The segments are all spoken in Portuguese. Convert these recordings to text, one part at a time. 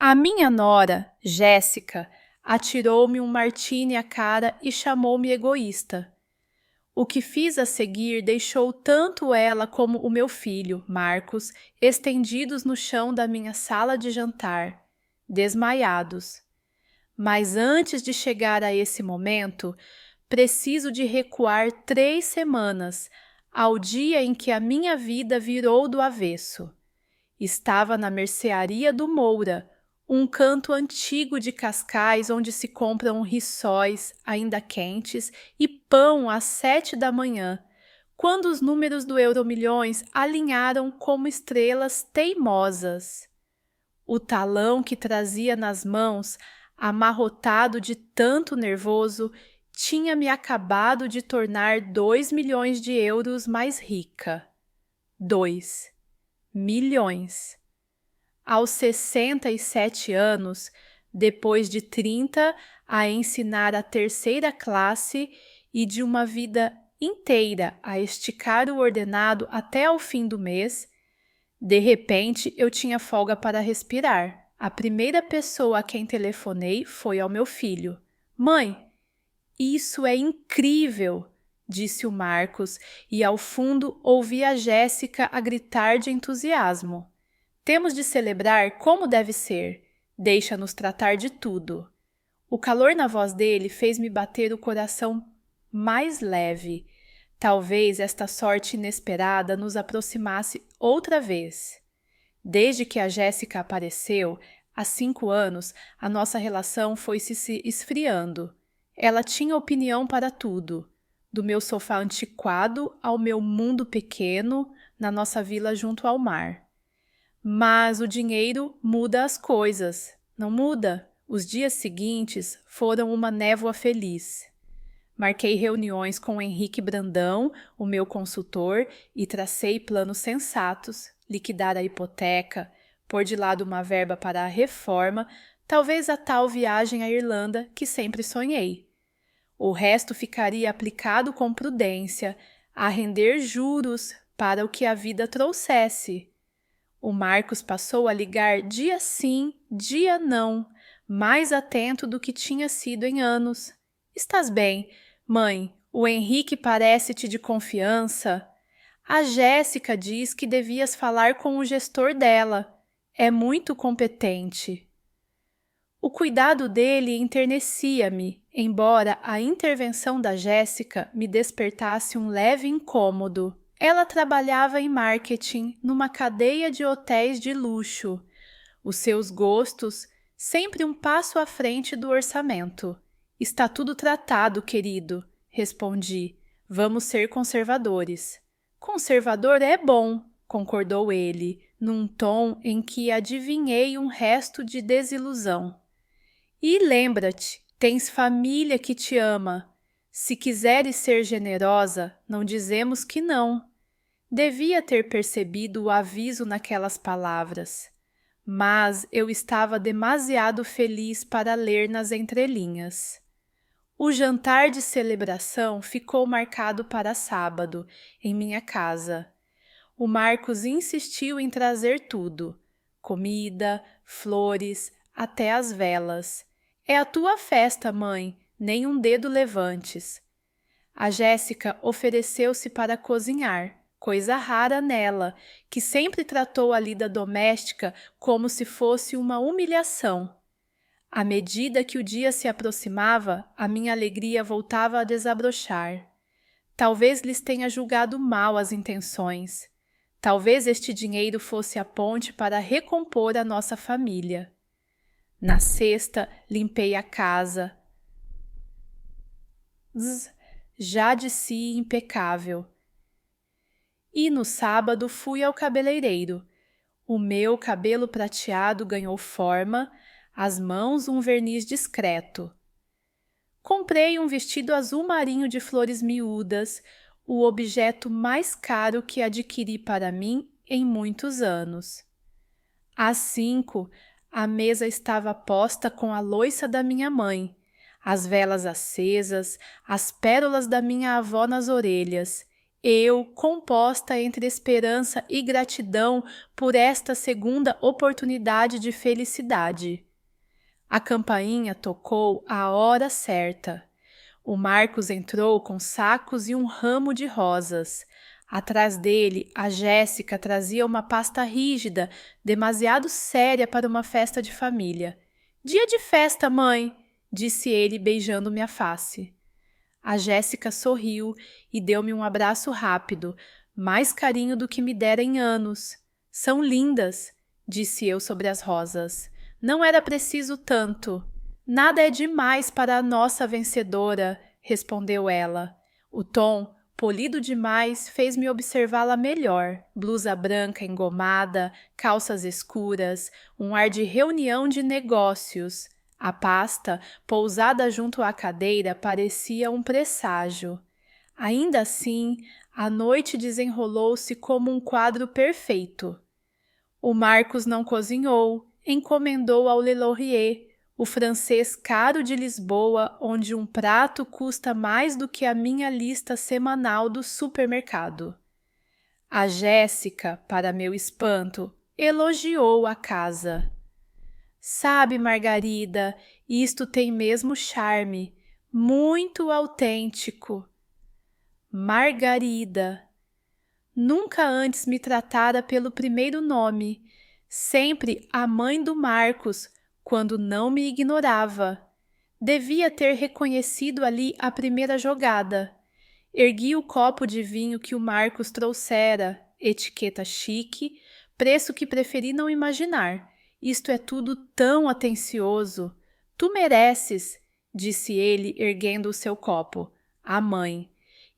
A minha nora, Jéssica, atirou-me um martini à cara e chamou-me egoísta. O que fiz a seguir deixou tanto ela como o meu filho, Marcos, estendidos no chão da minha sala de jantar, desmaiados. Mas antes de chegar a esse momento, preciso de recuar 3 semanas, ao dia em que a minha vida virou do avesso. Estava na mercearia do Moura, um canto antigo de Cascais onde se compram rissóis ainda quentes e pão às 7 da manhã, quando os números do Euromilhões alinharam como estrelas teimosas. O talão que trazia nas mãos, amarrotado de tanto nervoso, tinha me acabado de tornar 2 milhões de euros mais rica. 2 milhões. Aos 67 anos, depois de 30 a ensinar a terceira classe e de uma vida inteira a esticar o ordenado até ao fim do mês, de repente eu tinha folga para respirar. A primeira pessoa a quem telefonei foi ao meu filho. Mãe, isso é incrível, disse o Marcos, e ao fundo ouvi a Jéssica a gritar de entusiasmo. Temos de celebrar como deve ser. Deixa-nos tratar de tudo. O calor na voz dele fez-me bater o coração mais leve. Talvez esta sorte inesperada nos aproximasse outra vez. Desde que a Jéssica apareceu, há 5 anos, a nossa relação foi se esfriando. Ela tinha opinião para tudo, do meu sofá antiquado ao meu mundo pequeno na nossa vila junto ao mar. Mas o dinheiro muda as coisas, não muda? Os dias seguintes foram uma névoa feliz. Marquei reuniões com Henrique Brandão, o meu consultor, e tracei planos sensatos, liquidar a hipoteca, pôr de lado uma verba para a reforma, talvez a tal viagem à Irlanda que sempre sonhei. O resto ficaria aplicado com prudência, a render juros para o que a vida trouxesse. O Marcos passou a ligar dia sim, dia não, mais atento do que tinha sido em anos. Estás bem, mãe? O Henrique parece-te de confiança? A Jéssica diz que devias falar com o gestor dela. É muito competente. O cuidado dele enternecia-me, embora a intervenção da Jéssica me despertasse um leve incômodo. Ela trabalhava em marketing numa cadeia de hotéis de luxo. Os seus gostos, sempre um passo à frente do orçamento. Está tudo tratado, querido, respondi. Vamos ser conservadores. Conservador é bom, concordou ele, num tom em que adivinhei um resto de desilusão. E lembra-te, tens família que te ama. Se quiseres ser generosa, não dizemos que não. Devia ter percebido o aviso naquelas palavras, mas eu estava demasiado feliz para ler nas entrelinhas. O jantar de celebração ficou marcado para sábado, em minha casa. O Marcos insistiu em trazer tudo: comida, flores, até as velas. É a tua festa, mãe, nem um dedo levantes. A Jéssica ofereceu-se para cozinhar, coisa rara nela, que sempre tratou a lida doméstica como se fosse uma humilhação. À medida que o dia se aproximava, a minha alegria voltava a desabrochar. Talvez lhes tenha julgado mal as intenções. Talvez este dinheiro fosse a ponte para recompor a nossa família. Na sexta, limpei a casa. Já de si impecável. E no sábado fui ao cabeleireiro. O meu cabelo prateado ganhou forma, as mãos um verniz discreto. Comprei um vestido azul marinho de flores miúdas, o objeto mais caro que adquiri para mim em muitos anos. Às 5, a mesa estava posta com a louça da minha mãe, as velas acesas, as pérolas da minha avó nas orelhas, Eu, composta entre esperança e gratidão por esta segunda oportunidade de felicidade. A campainha tocou à hora certa. O Marcos entrou com sacos e um ramo de rosas. Atrás dele, a Jéssica trazia uma pasta rígida, demasiado séria para uma festa de família. Dia de festa, mãe, disse ele, beijando minha face. A Jéssica sorriu e deu-me um abraço rápido, mais carinho do que me dera em anos. São lindas, disse eu sobre as rosas. Não era preciso tanto. Nada é demais para a nossa vencedora, respondeu ela. O tom, polido demais, fez-me observá-la melhor. Blusa branca engomada, calças escuras, um ar de reunião de negócios. A pasta, pousada junto à cadeira, parecia um presságio. Ainda assim, a noite desenrolou-se como um quadro perfeito. O Marcos não cozinhou, encomendou ao Le Laurier, o francês caro de Lisboa, onde um prato custa mais do que a minha lista semanal do supermercado. A Jéssica, para meu espanto, elogiou a casa. Sabe, Margarida, isto tem mesmo charme, muito autêntico. Margarida. Nunca antes me tratara pelo primeiro nome, sempre a mãe do Marcos, quando não me ignorava. Devia ter reconhecido ali a primeira jogada. Ergui o copo de vinho que o Marcos trouxera, etiqueta chique, preço que preferi não imaginar. Isto é tudo tão atencioso. Tu mereces, disse ele, erguendo o seu copo. A mãe.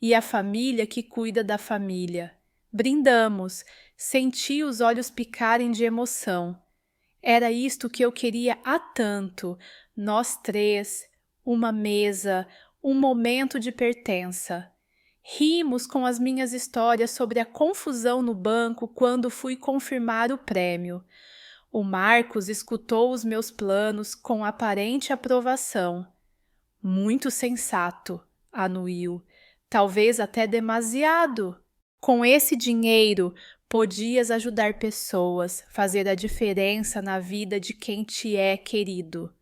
E a família que cuida da família. Brindamos. Senti os olhos picarem de emoção. Era isto que eu queria há tanto. Nós três, uma mesa, um momento de pertença. Rimos com as minhas histórias sobre a confusão no banco quando fui confirmar o prêmio. O Marcos escutou os meus planos com aparente aprovação. Muito sensato, anuiu. Talvez até demasiado. Com esse dinheiro, podias ajudar pessoas, fazer a diferença na vida de quem te é querido.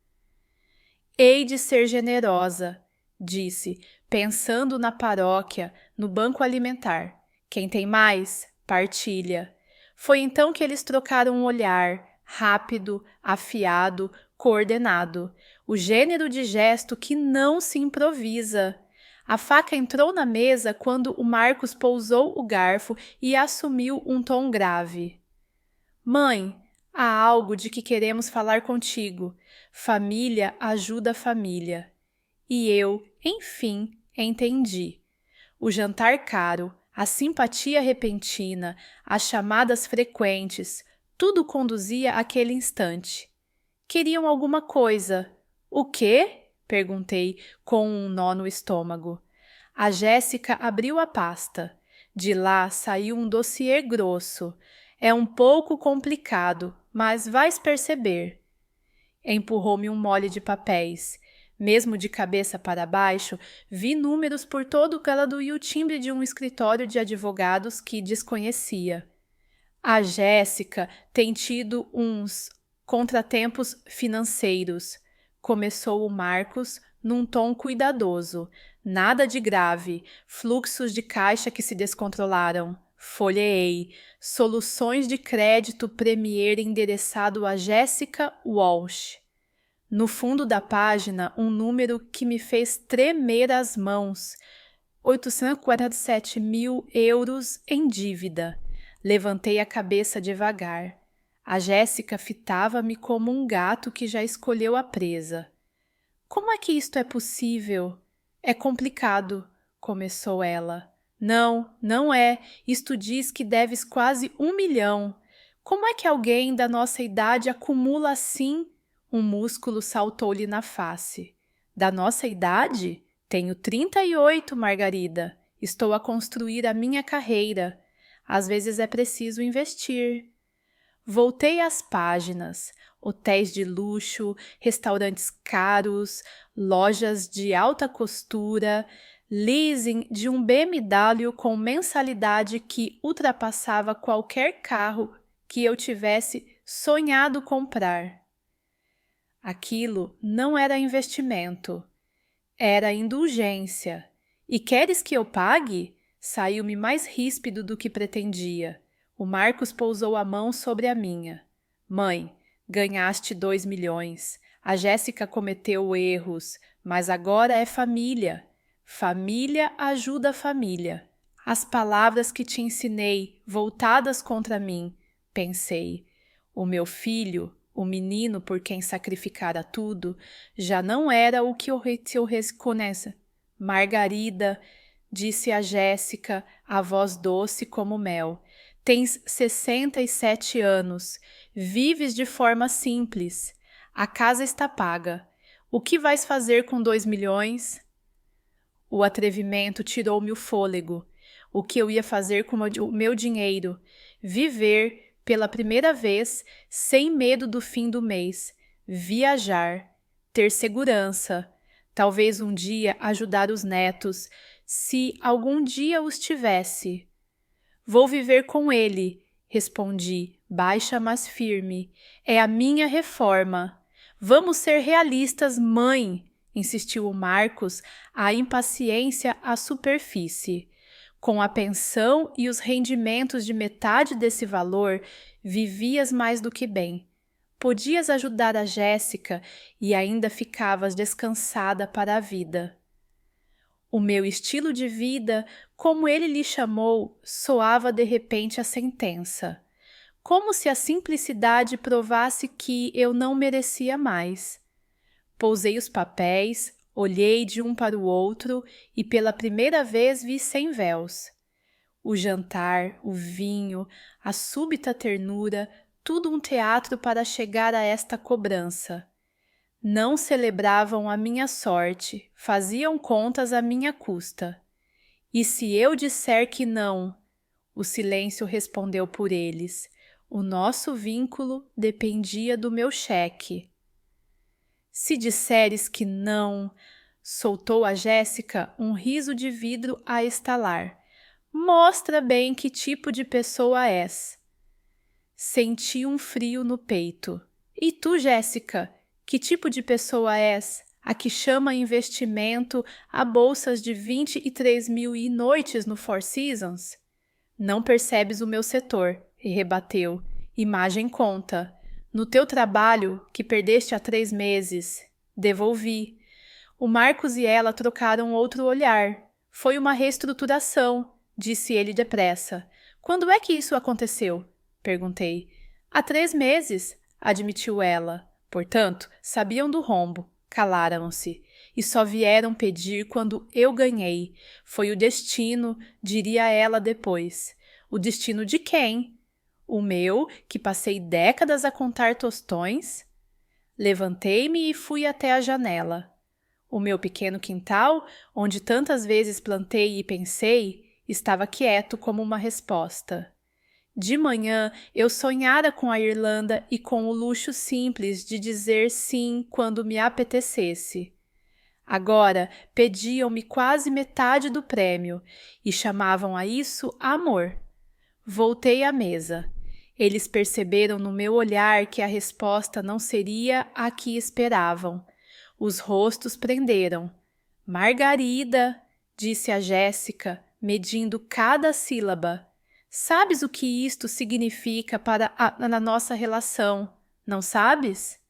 Hei de ser generosa, disse, pensando na paróquia, no banco alimentar. Quem tem mais, partilha. Foi então que eles trocaram um olhar, rápido, afiado, coordenado, o gênero de gesto que não se improvisa. A faca entrou na mesa quando o Marcos pousou o garfo e assumiu um tom grave. Mãe, há algo de que queremos falar contigo. Família ajuda a família. E eu, enfim, entendi. O jantar caro, a simpatia repentina, as chamadas frequentes, tudo conduzia àquele instante. Queriam alguma coisa. O quê? Perguntei, com um nó no estômago. A Jéssica abriu a pasta. De lá saiu um dossiê grosso. É um pouco complicado, mas vais perceber. Empurrou-me um mole de papéis. Mesmo de cabeça para baixo, vi números por todo o gálado e o timbre de um escritório de advogados que desconhecia. A Jéssica tem tido uns contratempos financeiros, começou o Marcos num tom cuidadoso. Nada de grave, fluxos de caixa que se descontrolaram. Folheei. Soluções de crédito Premier endereçado a Jéssica Walsh. No fundo da página, um número que me fez tremer as mãos. 847.000 euros em dívida. Levantei a cabeça devagar. A Jéssica fitava-me como um gato que já escolheu a presa. Como é que isto é possível? É complicado, começou ela. Não, não é. Isto diz que deves quase 1 milhão. Como é que alguém da nossa idade acumula assim? Um músculo saltou-lhe na face. Da nossa idade? Tenho 38, Margarida. Estou a construir a minha carreira. Às vezes é preciso investir. Voltei às páginas. Hotéis de luxo, restaurantes caros, lojas de alta costura, leasing de um BMW com mensalidade que ultrapassava qualquer carro que eu tivesse sonhado comprar. Aquilo não era investimento, era indulgência. E queres que eu pague? Saiu-me mais ríspido do que pretendia. O Marcos pousou a mão sobre a minha. Mãe, ganhaste 2 milhões. A Jéssica cometeu erros, mas agora é família. Família ajuda a família. As palavras que te ensinei, voltadas contra mim, pensei. O meu filho, o menino por quem sacrificara tudo, já não era o que eu reconheço. Margarida, disse a Jéssica, a voz doce como mel. Tens 67 anos, vives de forma simples. A casa está paga. O que vais fazer com 2 milhões? O atrevimento tirou-me o fôlego. O que eu ia fazer com o meu dinheiro? Viver, pela primeira vez, sem medo do fim do mês. Viajar, ter segurança. Talvez um dia ajudar os netos, se algum dia os tivesse. Vou viver com ele, respondi, baixa mas firme. É a minha reforma. Vamos ser realistas, mãe, insistiu o Marcos, a impaciência à superfície. Com a pensão e os rendimentos de metade desse valor, vivias mais do que bem. Podias ajudar a Jéssica e ainda ficavas descansada para a vida. O meu estilo de vida, como ele lhe chamou, soava de repente a sentença. Como se a simplicidade provasse que eu não merecia mais. Pousei os papéis, olhei de um para o outro e pela primeira vez vi sem véus. O jantar, o vinho, a súbita ternura, tudo um teatro para chegar a esta cobrança. Não celebravam a minha sorte, faziam contas à minha custa. E se eu disser que não? O silêncio respondeu por eles. O nosso vínculo dependia do meu cheque. Se disseres que não, soltou a Jéssica um riso de vidro a estalar. Mostra bem que tipo de pessoa és. Senti um frio no peito. E tu, Jéssica, que tipo de pessoa és? A que chama investimento a bolsas de 23 mil e noites no Four Seasons? Não percebes o meu setor, e rebateu. Imagem conta. No teu trabalho, que perdeste há 3 meses, devolvi. O Marcos e ela trocaram outro olhar. Foi uma reestruturação, disse ele depressa. Quando é que isso aconteceu? Perguntei. Há 3 meses, admitiu ela. Portanto, sabiam do rombo. Calaram-se. E só vieram pedir quando eu ganhei. Foi o destino, diria ela depois. O destino de quem? O meu, que passei décadas a contar tostões? Levantei-me e fui até a janela. O meu pequeno quintal, onde tantas vezes plantei e pensei, estava quieto como uma resposta. De manhã, eu sonhara com a Irlanda e com o luxo simples de dizer sim quando me apetecesse. Agora, pediam-me quase metade do prêmio e chamavam a isso amor. Voltei à mesa. Eles perceberam no meu olhar que a resposta não seria a que esperavam. Os rostos prenderam. Margarida, disse a Jéssica, medindo cada sílaba. Sabes o que isto significa para na nossa relação, não sabes?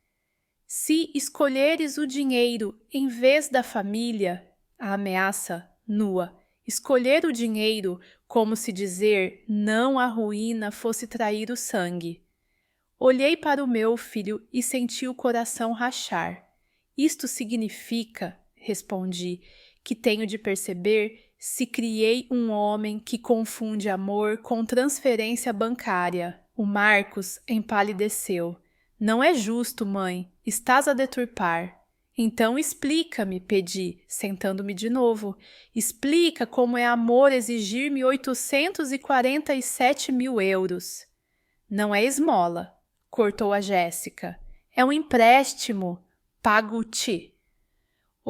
Se escolheres o dinheiro em vez da família, a ameaça nua, escolher o dinheiro como se dizer não à ruína fosse trair o sangue. Olhei para o meu filho e senti o coração rachar. Isto significa, respondi, que tenho de perceber se criei um homem que confunde amor com transferência bancária. O Marcos empalideceu. Não é justo, mãe. Estás a deturpar. Então explica-me, pedi, sentando-me de novo. Explica como é amor exigir-me 847 mil euros. Não é esmola, cortou a Jéssica. É um empréstimo. Pago-te.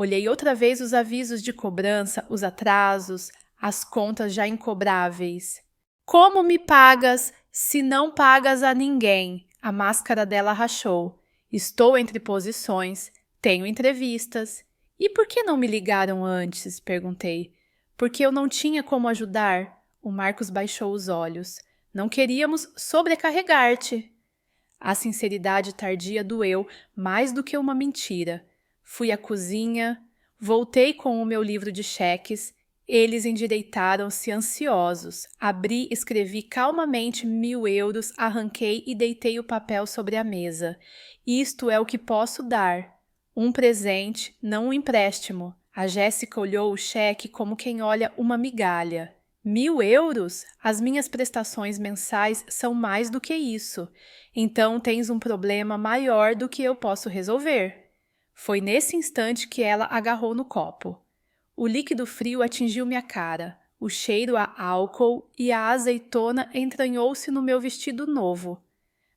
Olhei outra vez os avisos de cobrança, os atrasos, as contas já incobráveis. Como me pagas se não pagas a ninguém? A máscara dela rachou. Estou entre posições, tenho entrevistas. E por que não me ligaram antes? Perguntei. Porque eu não tinha como ajudar. O Marcos baixou os olhos. Não queríamos sobrecarregar-te. A sinceridade tardia doeu mais do que uma mentira. Fui à cozinha, voltei com o meu livro de cheques. Eles endireitaram-se ansiosos. Abri, escrevi calmamente 1.000 euros, arranquei e deitei o papel sobre a mesa. Isto é o que posso dar. Um presente, não um empréstimo. A Jéssica olhou o cheque como quem olha uma migalha. 1.000 euros? As minhas prestações mensais são mais do que isso. Então tens um problema maior do que eu posso resolver. Foi nesse instante que ela agarrou no copo. O líquido frio atingiu minha cara. O cheiro a álcool e a azeitona entranhou-se no meu vestido novo.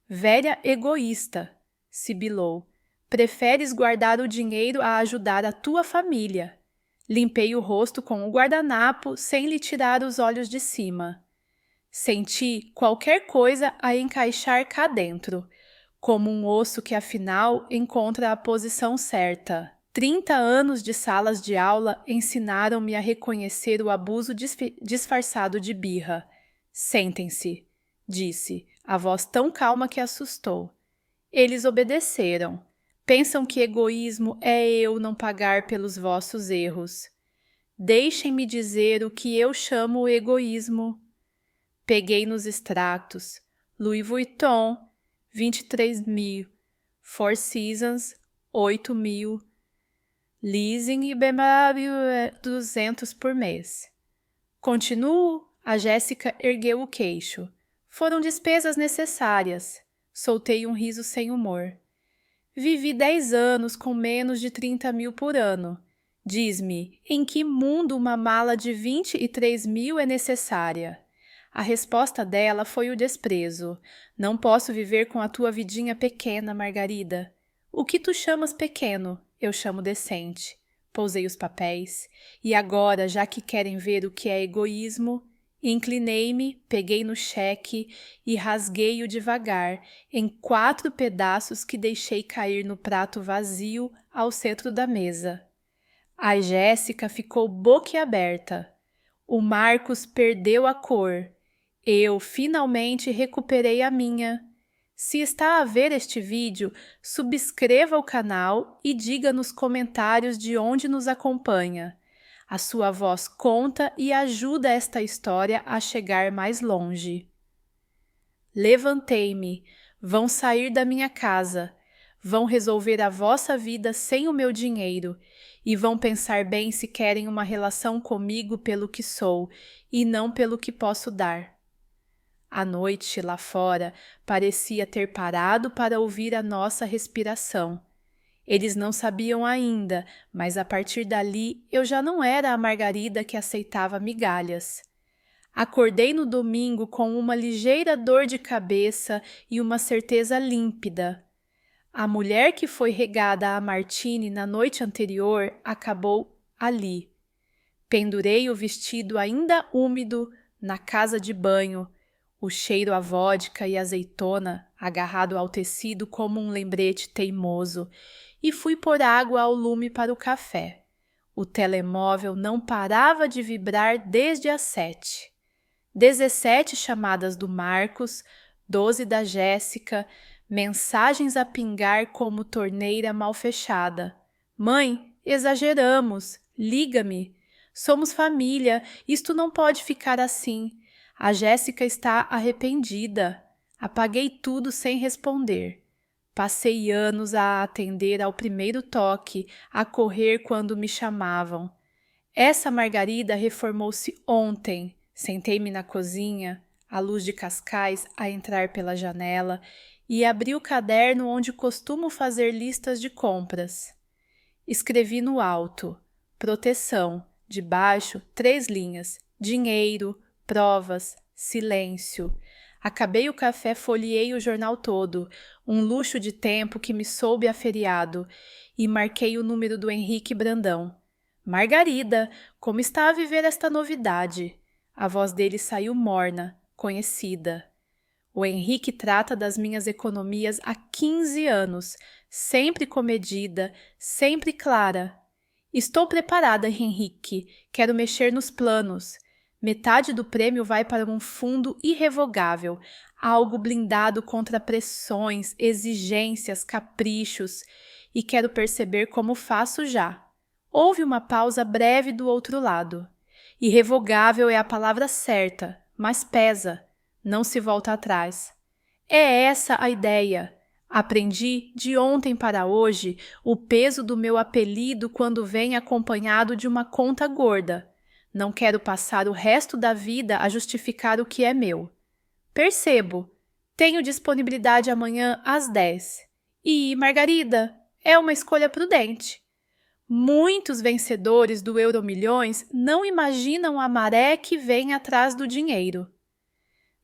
Velha egoísta, sibilou. Preferes guardar o dinheiro a ajudar a tua família. Limpei o rosto com o guardanapo sem lhe tirar os olhos de cima. Senti qualquer coisa a encaixar cá dentro, como um osso que afinal encontra a posição certa. 30 anos de salas de aula ensinaram-me a reconhecer o abuso disfarçado de birra. Sentem-se, disse, a voz tão calma que assustou. Eles obedeceram. Pensam que egoísmo é eu não pagar pelos vossos erros. Deixem-me dizer o que eu chamo egoísmo. Peguei nos extratos. Louis Vuitton, 23.000. Four Seasons, 8.000. Leasing e BMW, 200 por mês. Continuo? A Jéssica ergueu o queixo. Foram despesas necessárias. Soltei um riso sem humor. Vivi 10 anos com menos de 30.000 por ano. Diz-me, em que mundo uma mala de 23.000 é necessária? A resposta dela foi o desprezo. Não posso viver com a tua vidinha pequena, Margarida. O que tu chamas pequeno, eu chamo decente. Pousei os papéis. E agora, já que querem ver o que é egoísmo, inclinei-me, peguei no cheque e rasguei-o devagar, em 4 pedaços que deixei cair no prato vazio ao centro da mesa. A Jéssica ficou boquiaberta. O Marcos perdeu a cor. Eu finalmente recuperei a minha. Se está a ver este vídeo, subscreva o canal e diga nos comentários de onde nos acompanha. A sua voz conta e ajuda esta história a chegar mais longe. Levantei-me. Vão sair da minha casa. Vão resolver a vossa vida sem o meu dinheiro e vão pensar bem se querem uma relação comigo pelo que sou e não pelo que posso dar. A noite lá fora parecia ter parado para ouvir a nossa respiração. Eles não sabiam ainda, mas a partir dali eu já não era a Margarida que aceitava migalhas. Acordei no domingo com uma ligeira dor de cabeça e uma certeza límpida. A mulher que foi regada a martini na noite anterior acabou ali. Pendurei o vestido ainda úmido na casa de banho, o cheiro a vodka e azeitona agarrado ao tecido como um lembrete teimoso, e fui pôr água ao lume para o café. O telemóvel não parava de vibrar desde as 7. 17 chamadas do Marcos, 12 da Jéssica, mensagens a pingar como torneira mal fechada. Mãe, exageramos, liga-me. Somos família, isto não pode ficar assim. A Jéssica está arrependida. Apaguei tudo sem responder. Passei anos a atender ao primeiro toque, a correr quando me chamavam. Essa Margarida reformou-se ontem. Sentei-me na cozinha, a luz de cascais a entrar pela janela, e abri o caderno onde costumo fazer listas de compras. Escrevi no alto, proteção, debaixo 3 linhas, dinheiro, provas, silêncio. Acabei o café, folheei o jornal todo, um luxo de tempo que me soube aferiado, e marquei o número do Henrique Brandão. Margarida, como está a viver esta novidade? A voz dele saiu morna, conhecida. O Henrique trata das minhas economias há 15 anos, sempre comedida, sempre clara. Estou preparada, Henrique, quero mexer nos planos. Metade do prêmio vai para um fundo irrevogável, algo blindado contra pressões, exigências, caprichos, e quero perceber como faço já. Houve uma pausa breve do outro lado. Irrevogável é a palavra certa, mas pesa, não se volta atrás. É essa a ideia. Aprendi de ontem para hoje o peso do meu apelido quando vem acompanhado de uma conta gorda. Não quero passar o resto da vida a justificar o que é meu. Percebo. Tenho disponibilidade amanhã às 10. E, Margarida, é uma escolha prudente. Muitos vencedores do Euromilhões não imaginam a maré que vem atrás do dinheiro.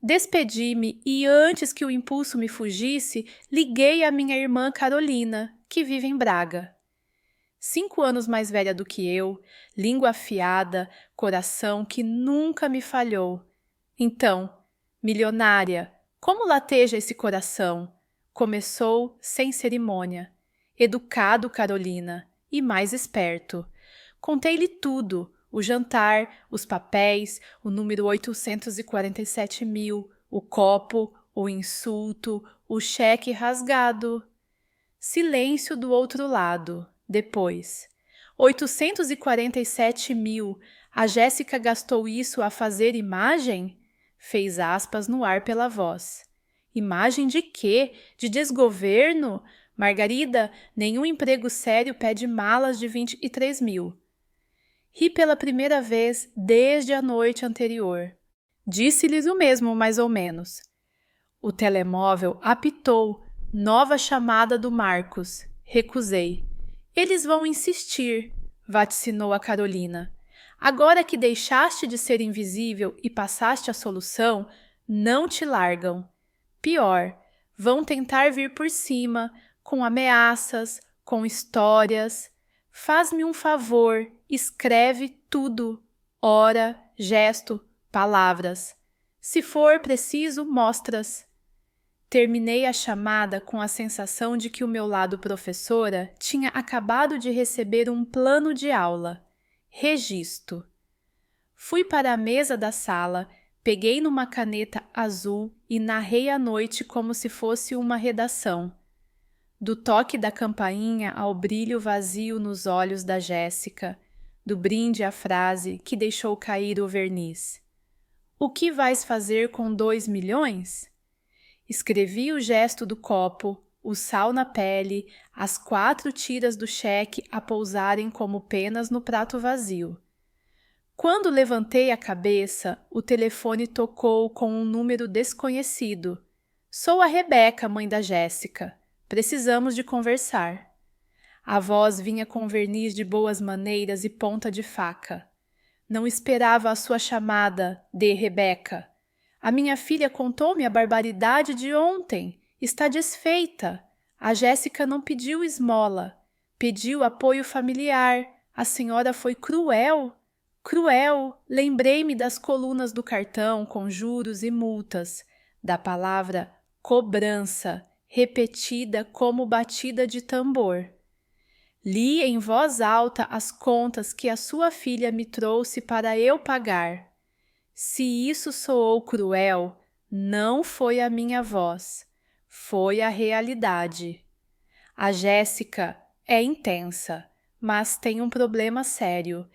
Despedi-me e, antes que o impulso me fugisse, liguei à minha irmã Carolina, que vive em Braga. 5 anos mais velha do que eu, língua afiada, coração que nunca me falhou. Então, milionária, como lateja esse coração? Começou sem cerimônia. Educado, Carolina, e mais esperto. Contei-lhe tudo. O jantar, os papéis, o número 847.000, o copo, o insulto, o cheque rasgado. Silêncio do outro lado. Depois. 847.000. A Jéssica gastou isso a fazer imagem? Fez aspas no ar pela voz. Imagem de quê? De desgoverno? Margarida, nenhum emprego sério pede malas de 23.000. Ri pela primeira vez desde a noite anterior. Disse-lhes o mesmo, mais ou menos. O telemóvel apitou. Nova chamada do Marcos. Recusei. Eles vão insistir, vaticinou a Carolina. Agora que deixaste de ser invisível e passaste a solução, não te largam. Pior, vão tentar vir por cima, com ameaças, com histórias. Faz-me um favor, escreve tudo, hora, gesto, palavras. Se for preciso, mostras. Terminei a chamada com a sensação de que o meu lado professora tinha acabado de receber um plano de aula. Registro. Fui para a mesa da sala, peguei numa caneta azul e narrei a noite como se fosse uma redação. Do toque da campainha ao brilho vazio nos olhos da Jéssica, do brinde à frase que deixou cair o verniz. O que vais fazer com 2 milhões? Escrevi o gesto do copo, o sal na pele, as 4 tiras do cheque a pousarem como penas no prato vazio. Quando levantei a cabeça, o telefone tocou com um número desconhecido. Sou a Rebeca, mãe da Jéssica. Precisamos de conversar. A voz vinha com verniz de boas maneiras e ponta de faca. Não esperava a sua chamada, de Rebeca. A minha filha contou-me a barbaridade de ontem. Está desfeita. A Jéssica não pediu esmola. Pediu apoio familiar. A senhora foi cruel. Cruel. Lembrei-me das colunas do cartão com juros e multas. Da palavra cobrança, repetida como batida de tambor. Li em voz alta as contas que a sua filha me trouxe para eu pagar. Se isso soou cruel, não foi a minha voz, foi a realidade. A Jéssica é intensa, mas tem um problema sério.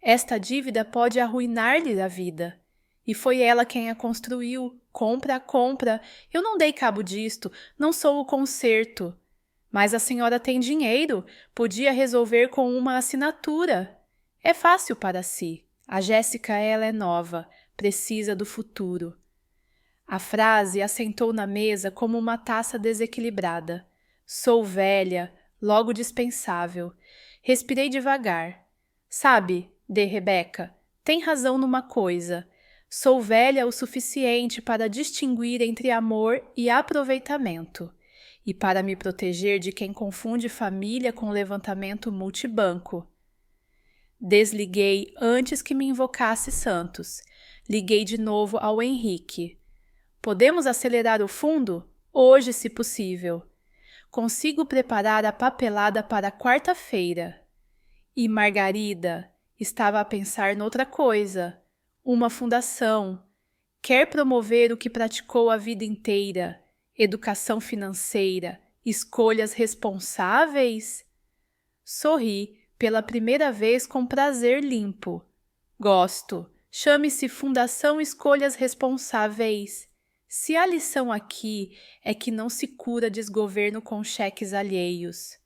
Esta dívida pode arruinar-lhe a vida. E foi ela quem a construiu, compra a compra. Eu não dei cabo disto, não sou o conserto. Mas a senhora tem dinheiro, podia resolver com uma assinatura. É fácil para si. A Jéssica, ela é nova, precisa do futuro. A frase assentou na mesa como uma taça desequilibrada. Sou velha, logo dispensável. Respirei devagar. Sabe, de Rebeca, tem razão numa coisa. Sou velha o suficiente para distinguir entre amor e aproveitamento, e para me proteger de quem confunde família com levantamento multibanco. Desliguei antes que me invocasse Santos. Liguei de novo ao Henrique. Podemos acelerar o fundo? Hoje, se possível. Consigo preparar a papelada para quarta-feira. E Margarida estava a pensar noutra coisa. Uma fundação. Quer promover o que praticou a vida inteira. Educação financeira. Escolhas responsáveis? Sorri pela primeira vez com prazer limpo. Gosto. Chame-se Fundação Escolhas Responsáveis. Se a lição aqui é que não se cura desgoverno com cheques alheios.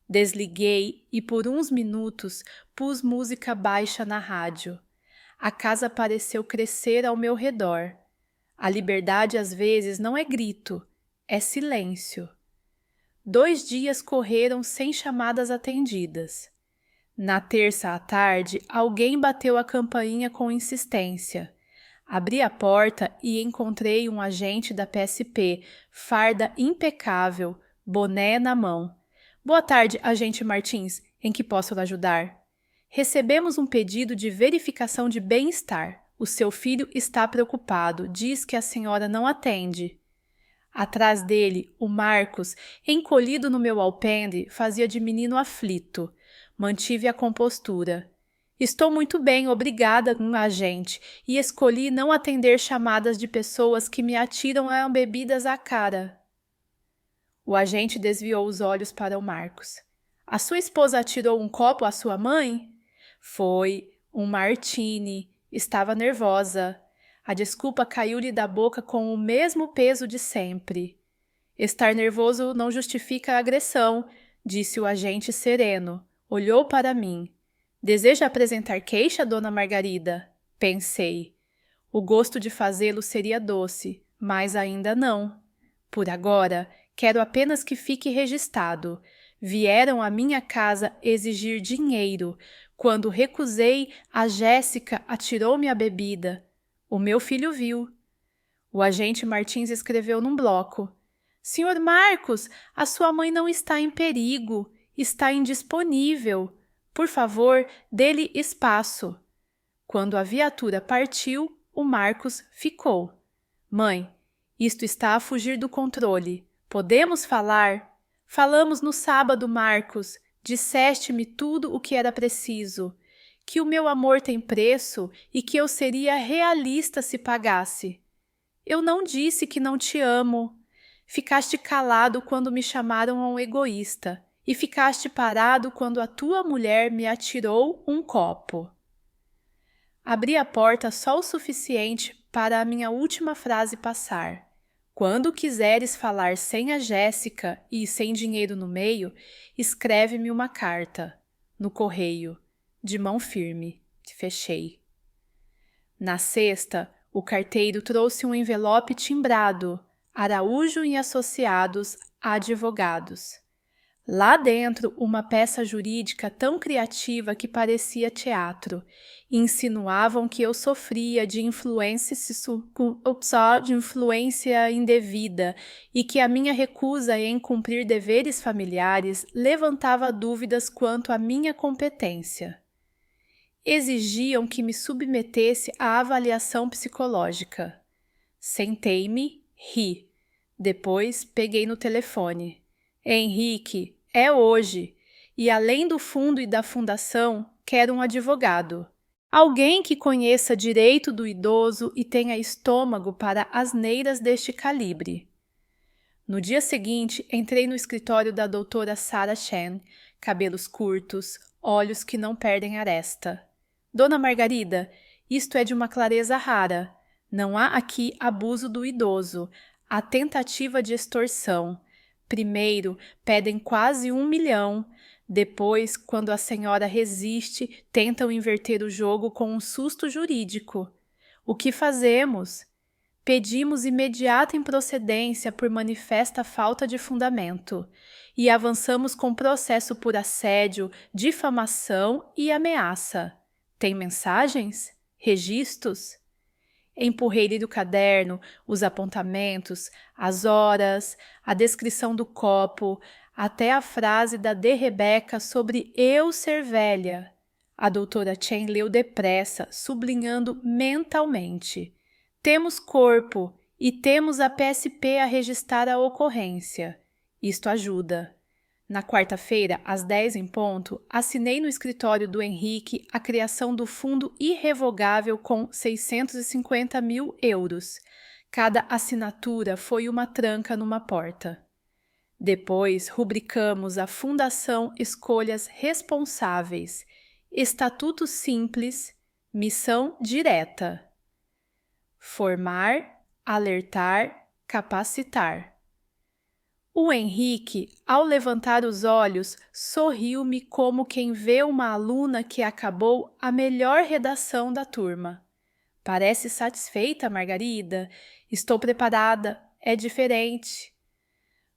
Desliguei e por uns minutos pus música baixa na rádio. A casa pareceu crescer ao meu redor. A liberdade às vezes não é grito, é silêncio. 2 dias correram sem chamadas atendidas. Na terça à tarde, alguém bateu a campainha com insistência. Abri a porta e encontrei um agente da PSP, farda impecável, boné na mão. Boa tarde, agente Martins, em que posso lhe ajudar? Recebemos um pedido de verificação de bem-estar. O seu filho está preocupado, diz que a senhora não atende. Atrás dele, o Marcos, encolhido no meu alpendre, fazia de menino aflito. Mantive a compostura. Estou muito bem, obrigada, agente, e escolhi não atender chamadas de pessoas que me atiram bebidas à cara. O agente desviou os olhos para o Marcos. A sua esposa atirou um copo à sua mãe? Foi um martini. Estava nervosa. A desculpa caiu-lhe da boca com o mesmo peso de sempre. Estar nervoso não justifica a agressão, disse o agente sereno. Olhou para mim. Deseja apresentar queixa, dona Margarida? Pensei. O gosto de fazê-lo seria doce, mas ainda não. Por agora, quero apenas que fique registrado. Vieram à minha casa exigir dinheiro. Quando recusei, a Jéssica atirou-me a bebida. O meu filho viu. O agente Martins escreveu num bloco. Senhor Marcos, a sua mãe não está em perigo. Está indisponível. Por favor, dê-lhe espaço. Quando a viatura partiu, o Marcos ficou. Mãe, isto está a fugir do controle. Podemos falar? Falamos no sábado, Marcos. Disseste-me tudo o que era preciso. Que o meu amor tem preço e que eu seria realista se pagasse. Eu não disse que não te amo. Ficaste calado quando me chamaram a um egoísta. E ficaste parado quando a tua mulher me atirou um copo. Abri a porta só o suficiente para a minha última frase passar. Quando quiseres falar sem a Jéssica e sem dinheiro no meio, escreve-me uma carta. No correio. De mão firme. Fechei. Na sexta, o carteiro trouxe um envelope timbrado. Araújo e Associados, Advogados. Lá dentro, uma peça jurídica tão criativa que parecia teatro. Insinuavam que eu sofria de influência indevida e que a minha recusa em cumprir deveres familiares levantava dúvidas quanto à minha competência. Exigiam que me submetesse à avaliação psicológica. Sentei-me, ri. Depois peguei no telefone. Henrique, é hoje. E além do fundo e da fundação, quero um advogado. Alguém que conheça direito do idoso e tenha estômago para asneiras deste calibre. No dia seguinte, entrei no escritório da doutora Sarah Chen, cabelos curtos, olhos que não perdem aresta. Dona Margarida, isto é de uma clareza rara. Não há aqui abuso do idoso, há tentativa de extorsão. Primeiro, pedem quase 1 milhão. Depois, quando a senhora resiste, tentam inverter o jogo com um susto jurídico. O que fazemos? Pedimos imediata improcedência por manifesta falta de fundamento e avançamos com processo por assédio, difamação e ameaça. Tem mensagens? Registros? Empurrei-lhe do caderno os apontamentos, as horas, a descrição do copo, até a frase da de Rebeca sobre eu ser velha. A doutora Chen leu depressa, sublinhando mentalmente. Temos corpo e temos a PSP a registrar a ocorrência. Isto ajuda. Na quarta-feira, às 10 em ponto, assinei no escritório do Henrique a criação do fundo irrevogável com 650 mil euros. Cada assinatura foi uma tranca numa porta. Depois, rubricamos a Fundação Escolhas Responsáveis, Estatuto Simples, Missão Direta. Formar, alertar, capacitar. O Henrique, ao levantar os olhos, sorriu-me como quem vê uma aluna que acabou a melhor redação da turma. Parece satisfeita, Margarida? Estou preparada. É diferente.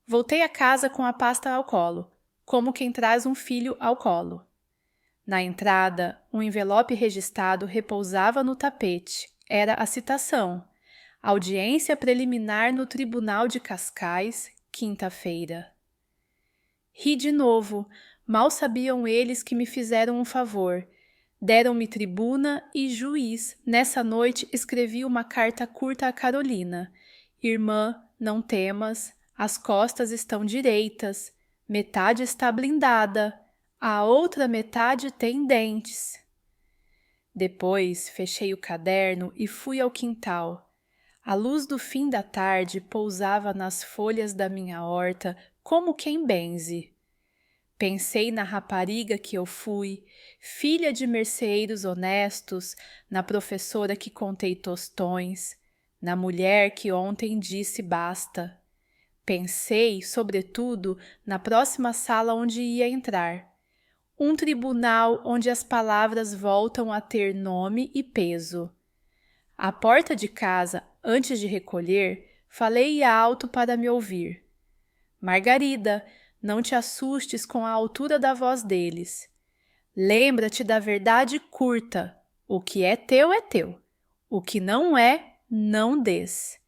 Voltei a casa com a pasta ao colo, como quem traz um filho ao colo. Na entrada, um envelope registrado repousava no tapete. Era a citação. Audiência preliminar no Tribunal de Cascais, quinta-feira. Ri de novo. Mal sabiam eles que me fizeram um favor. Deram-me tribuna e juiz. Nessa noite escrevi uma carta curta a Carolina. Irmã, não temas, as costas estão direitas, metade está blindada, a outra metade tem dentes. Depois fechei o caderno e fui ao quintal. A luz do fim da tarde pousava nas folhas da minha horta como quem benze. Pensei na rapariga que eu fui, filha de merceeiros honestos, na professora que contei tostões, na mulher que ontem disse basta. Pensei, sobretudo, na próxima sala onde ia entrar. Um tribunal onde as palavras voltam a ter nome e peso. À porta de casa, antes de recolher, falei alto para me ouvir. Margarida, não te assustes com a altura da voz deles. Lembra-te da verdade curta. O que é teu, o que não é, não dês.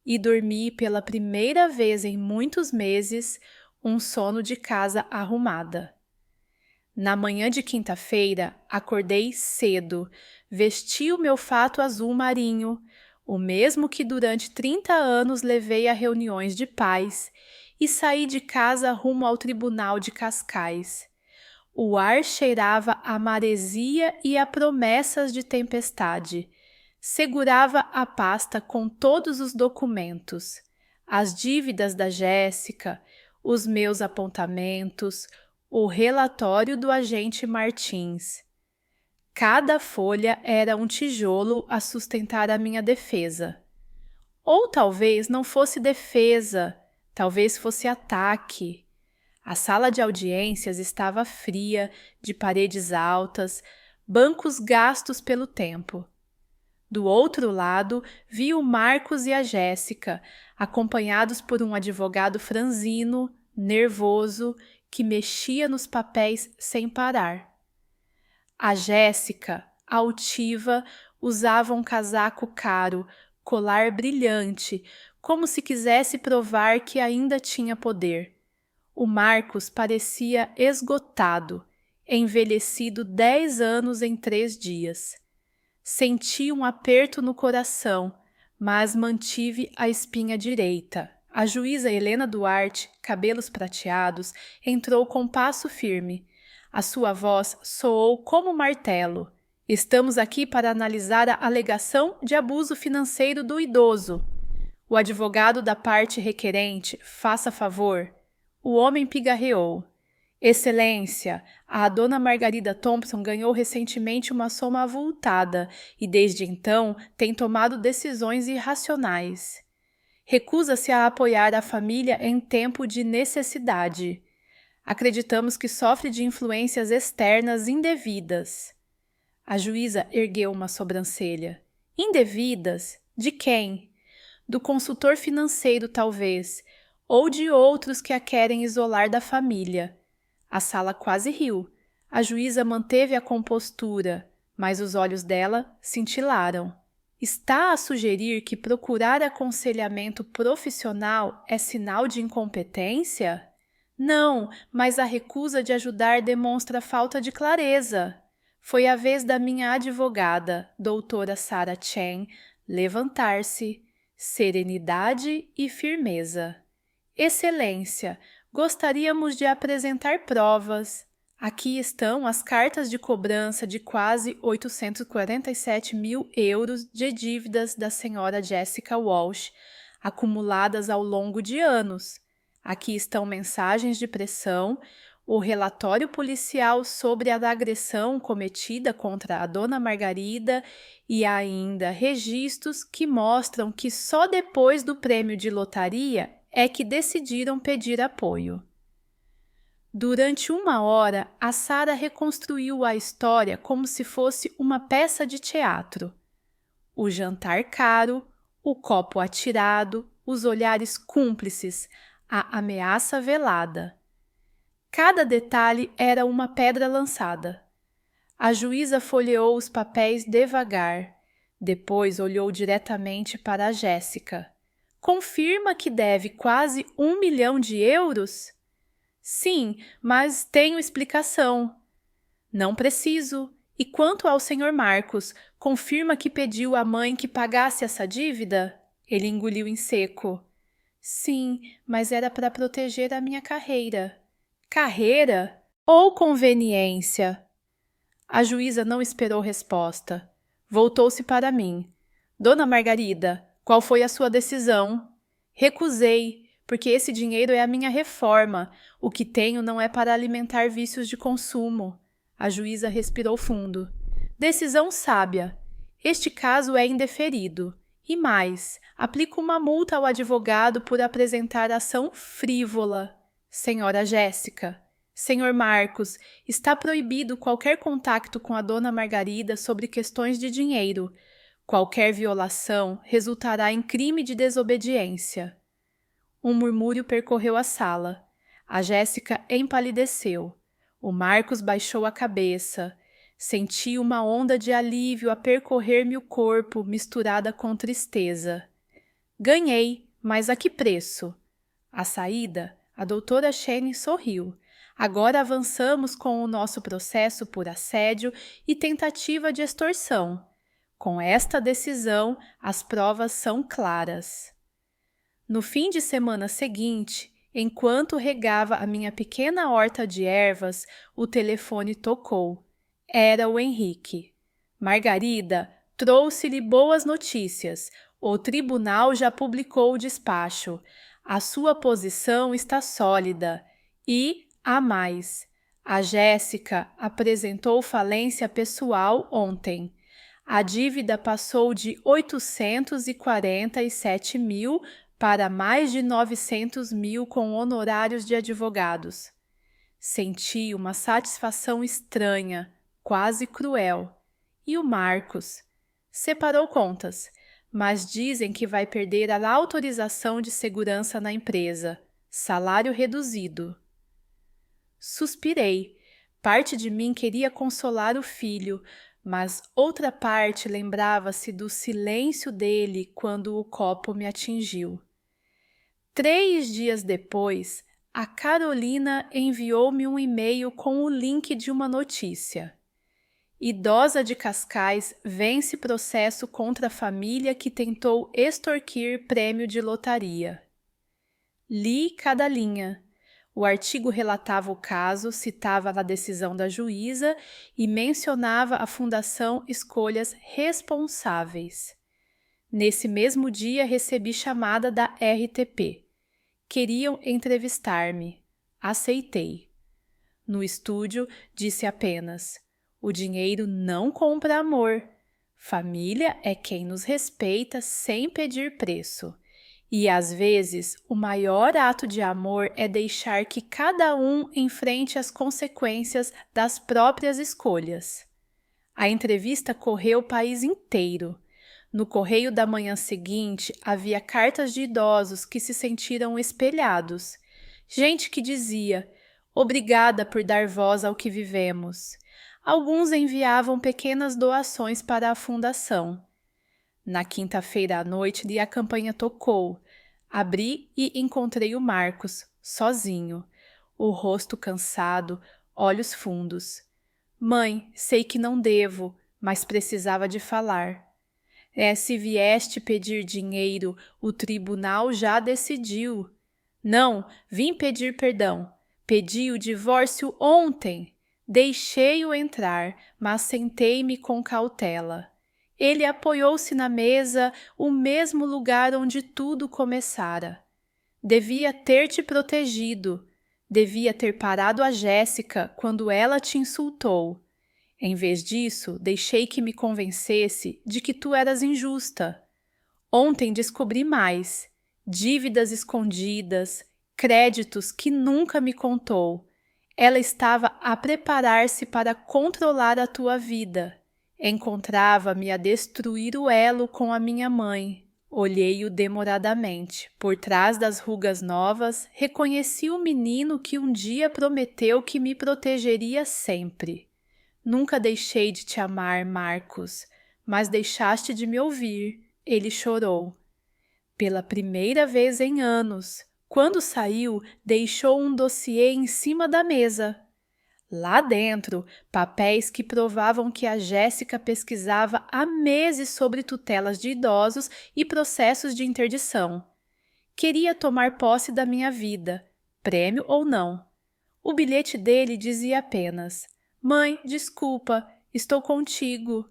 E dormi pela primeira vez em muitos meses um sono de casa arrumada. Na manhã de quinta-feira, acordei cedo, vesti o meu fato azul marinho, o mesmo que durante 30 anos levei a reuniões de pais, e saí de casa rumo ao Tribunal de Cascais. O ar cheirava a maresia e a promessas de tempestade. Segurava a pasta com todos os documentos, as dívidas da Jéssica, os meus apontamentos, o relatório do agente Martins. Cada folha era um tijolo a sustentar a minha defesa. Ou talvez não fosse defesa, talvez fosse ataque. A sala de audiências estava fria, de paredes altas, bancos gastos pelo tempo. Do outro lado, vi o Marcos e a Jéssica, acompanhados por um advogado franzino, nervoso, que mexia nos papéis sem parar. A Jéssica, altiva, usava um casaco caro, colar brilhante, como se quisesse provar que ainda tinha poder. O Marcos parecia esgotado, envelhecido 10 anos em 3 dias. Senti um aperto no coração, mas mantive a espinha direita. A juíza Helena Duarte, cabelos prateados, entrou com passo firme. A sua voz soou como martelo. Estamos aqui para analisar a alegação de abuso financeiro do idoso. O advogado da parte requerente, faça favor. O homem pigarreou. Excelência, a dona Margarida Thompson ganhou recentemente uma soma avultada e desde então tem tomado decisões irracionais. Recusa-se a apoiar a família em tempo de necessidade. Acreditamos que sofre de influências externas indevidas. A juíza ergueu uma sobrancelha. Indevidas? De quem? Do consultor financeiro, talvez, ou de outros que a querem isolar da família. A sala quase riu. A juíza manteve a compostura, mas os olhos dela cintilaram. Está a sugerir que procurar aconselhamento profissional é sinal de incompetência? Não, mas a recusa de ajudar demonstra falta de clareza. Foi a vez da minha advogada, doutora Sarah Chen, levantar-se, serenidade e firmeza. Excelência, gostaríamos de apresentar provas. Aqui estão as cartas de cobrança de quase 847 mil euros de dívidas da senhora Jessica Walsh, acumuladas ao longo de anos. Aqui estão mensagens de pressão, o relatório policial sobre a agressão cometida contra a dona Margarida e ainda registros que mostram que só depois do prêmio de lotaria é que decidiram pedir apoio. Durante 1 hora, a Sarah reconstruiu a história como se fosse uma peça de teatro. O jantar caro, o copo atirado, os olhares cúmplices, a ameaça velada. Cada detalhe era uma pedra lançada. A juíza folheou os papéis devagar. Depois olhou diretamente para a Jéssica. Confirma que deve quase 1 milhão de euros? Sim, mas tenho explicação. Não preciso. E quanto ao Sr. Marcos, confirma que pediu à mãe que pagasse essa dívida? Ele engoliu em seco. Sim, mas era para proteger a minha carreira. Carreira ou conveniência? A juíza não esperou resposta. Voltou-se para mim. Dona Margarida, qual foi a sua decisão? Recusei, porque esse dinheiro é a minha reforma. O que tenho não é para alimentar vícios de consumo. A juíza respirou fundo. Decisão sábia. Este caso é indeferido. E mais, aplico uma multa ao advogado por apresentar ação frívola. Senhora Jéssica, Senhor Marcos, está proibido qualquer contacto com a dona Margarida sobre questões de dinheiro. Qualquer violação resultará em crime de desobediência. Um murmúrio percorreu a sala. A Jéssica empalideceu. O Marcos baixou a cabeça. Senti uma onda de alívio a percorrer-me o corpo, misturada com tristeza. Ganhei, mas a que preço? À saída, a doutora Chen sorriu. Agora avançamos com o nosso processo por assédio e tentativa de extorsão. Com esta decisão, as provas são claras. No fim de semana seguinte, enquanto regava a minha pequena horta de ervas, o telefone tocou. Era o Henrique. Margarida, trouxe-lhe boas notícias. O tribunal já publicou o despacho. A sua posição está sólida. E, a mais, a Jéssica apresentou falência pessoal ontem. A dívida passou de 847 mil para mais de 900 mil com honorários de advogados. Senti uma satisfação estranha, quase cruel. E o Marcos? Separou contas, mas dizem que vai perder a autorização de segurança na empresa. Salário reduzido. Suspirei. Parte de mim queria consolar o filho, mas outra parte lembrava-se do silêncio dele quando o copo me atingiu. 3 dias depois, a Carolina enviou-me um e-mail com o link de uma notícia. Idosa de Cascais vence processo contra a família que tentou extorquir prêmio de lotaria. Li cada linha. O artigo relatava o caso, citava a decisão da juíza e mencionava a Fundação Escolhas Responsáveis. Nesse mesmo dia recebi chamada da RTP. Queriam entrevistar-me. Aceitei. No estúdio, disse apenas: o dinheiro não compra amor. Família é quem nos respeita sem pedir preço. E, às vezes, o maior ato de amor é deixar que cada um enfrente as consequências das próprias escolhas. A entrevista correu o país inteiro. No correio da manhã seguinte, havia cartas de idosos que se sentiram espelhados. Gente que dizia: obrigada por dar voz ao que vivemos. Alguns enviavam pequenas doações para a fundação. Na quinta-feira à noite a campainha tocou. Abri e encontrei o Marcos, sozinho, o rosto cansado, olhos fundos. Mãe, sei que não devo, mas precisava de falar. Se vieste pedir dinheiro, o tribunal já decidiu. Não, vim pedir perdão. Pedi o divórcio ontem. Deixei-o entrar, mas sentei-me com cautela. Ele apoiou-se na mesa, o mesmo lugar onde tudo começara. Devia ter te protegido. Devia ter parado a Jéssica quando ela te insultou. Em vez disso, deixei que me convencesse de que tu eras injusta. Ontem descobri mais. Dívidas escondidas, créditos que nunca me contou. Ela estava a preparar-se para controlar a tua vida. Encontrava-me a destruir o elo com a minha mãe. Olhei-o demoradamente. Por trás das rugas novas, reconheci o menino que um dia prometeu que me protegeria sempre. Nunca deixei de te amar, Marcos, mas deixaste de me ouvir. Ele chorou. Pela primeira vez em anos, quando saiu, deixou um dossiê em cima da mesa. Lá dentro, papéis que provavam que a Jéssica pesquisava há meses sobre tutelas de idosos e processos de interdição. Queria tomar posse da minha vida, prêmio ou não. O bilhete dele dizia apenas: Mãe, desculpa, estou contigo.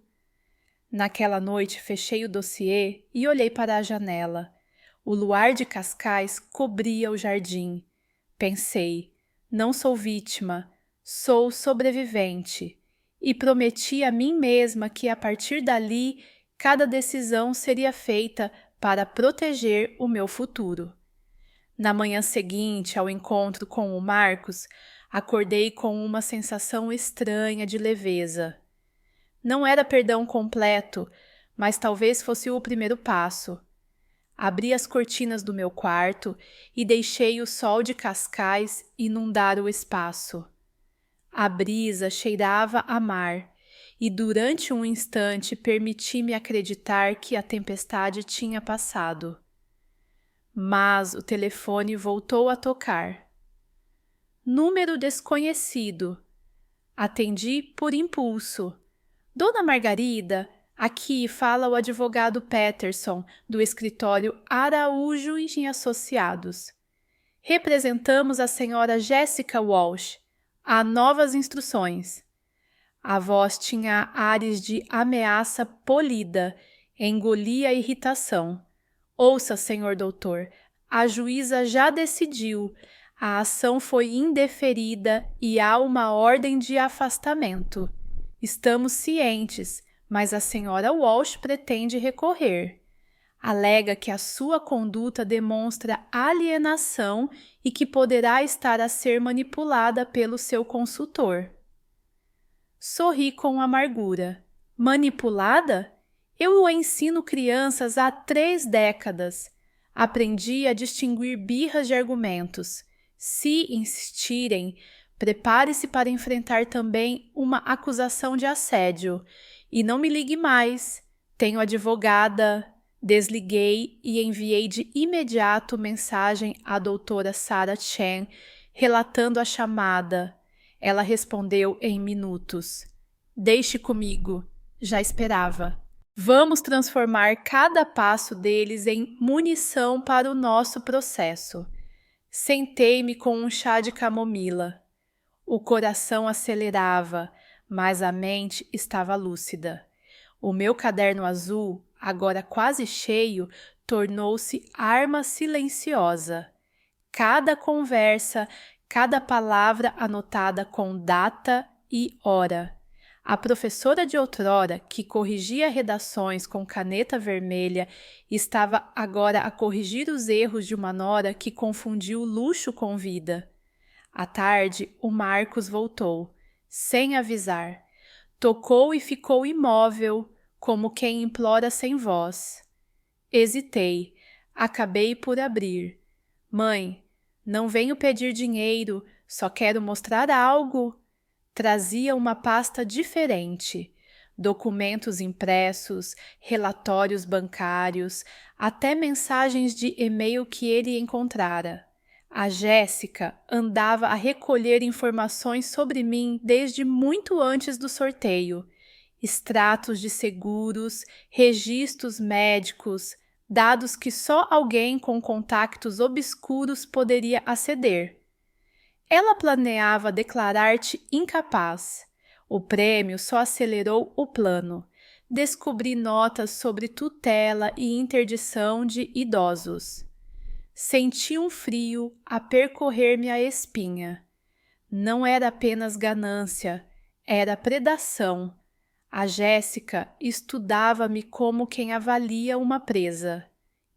Naquela noite fechei o dossiê e olhei para a janela. O luar de Cascais cobria o jardim. Pensei, não sou vítima, sou sobrevivente. E prometi a mim mesma que a partir dali cada decisão seria feita para proteger o meu futuro. Na manhã seguinte ao encontro com o Marcos, acordei com uma sensação estranha de leveza. Não era perdão completo, mas talvez fosse o primeiro passo. Abri as cortinas do meu quarto e deixei o sol de Cascais inundar o espaço. A brisa cheirava a mar e durante um instante permiti-me acreditar que a tempestade tinha passado. Mas o telefone voltou a tocar. Número desconhecido. Atendi por impulso. Dona Margarida, aqui fala o advogado Peterson, do escritório Araújo e Associados. Representamos a senhora Jéssica Walsh. Há novas instruções. A voz tinha ares de ameaça polida, engolia a irritação. Ouça, senhor doutor, a juíza já decidiu, a ação foi indeferida e há uma ordem de afastamento. Estamos cientes, mas a senhora Walsh pretende recorrer. Alega que a sua conduta demonstra alienação e que poderá estar a ser manipulada pelo seu consultor. Sorri com amargura. Manipulada? Eu o ensino crianças há 3 décadas. Aprendi a distinguir birras de argumentos. Se insistirem, prepare-se para enfrentar também uma acusação de assédio. E não me ligue mais. Tenho advogada. Desliguei e enviei de imediato mensagem à doutora Sarah Chen, relatando a chamada. Ela respondeu em minutos. Deixe comigo. Já esperava. Vamos transformar cada passo deles em munição para o nosso processo. Sentei-me com um chá de camomila. O coração acelerava, mas a mente estava lúcida. O meu caderno azul, agora quase cheio, tornou-se arma silenciosa. Cada conversa, cada palavra anotada com data e hora. A professora de outrora, que corrigia redações com caneta vermelha, estava agora a corrigir os erros de uma nora que confundiu luxo com vida. À tarde, o Marcos voltou, sem avisar. Tocou e ficou imóvel, como quem implora sem voz. Hesitei. Acabei por abrir. Mãe, não venho pedir dinheiro, só quero mostrar algo. Trazia uma pasta diferente. documentos impressos, relatórios bancários, até mensagens de e-mail que ele encontrara. A Jéssica andava a recolher informações sobre mim desde muito antes do sorteio. Extratos de seguros, registros médicos, dados que só alguém com contactos obscuros poderia aceder. Ela planeava declarar-te incapaz. O prêmio só acelerou o plano. Descobri notas sobre tutela e interdição de idosos. Senti um frio a percorrer-me a espinha. Não era apenas ganância, era predação. A Jéssica estudava-me como quem avalia uma presa.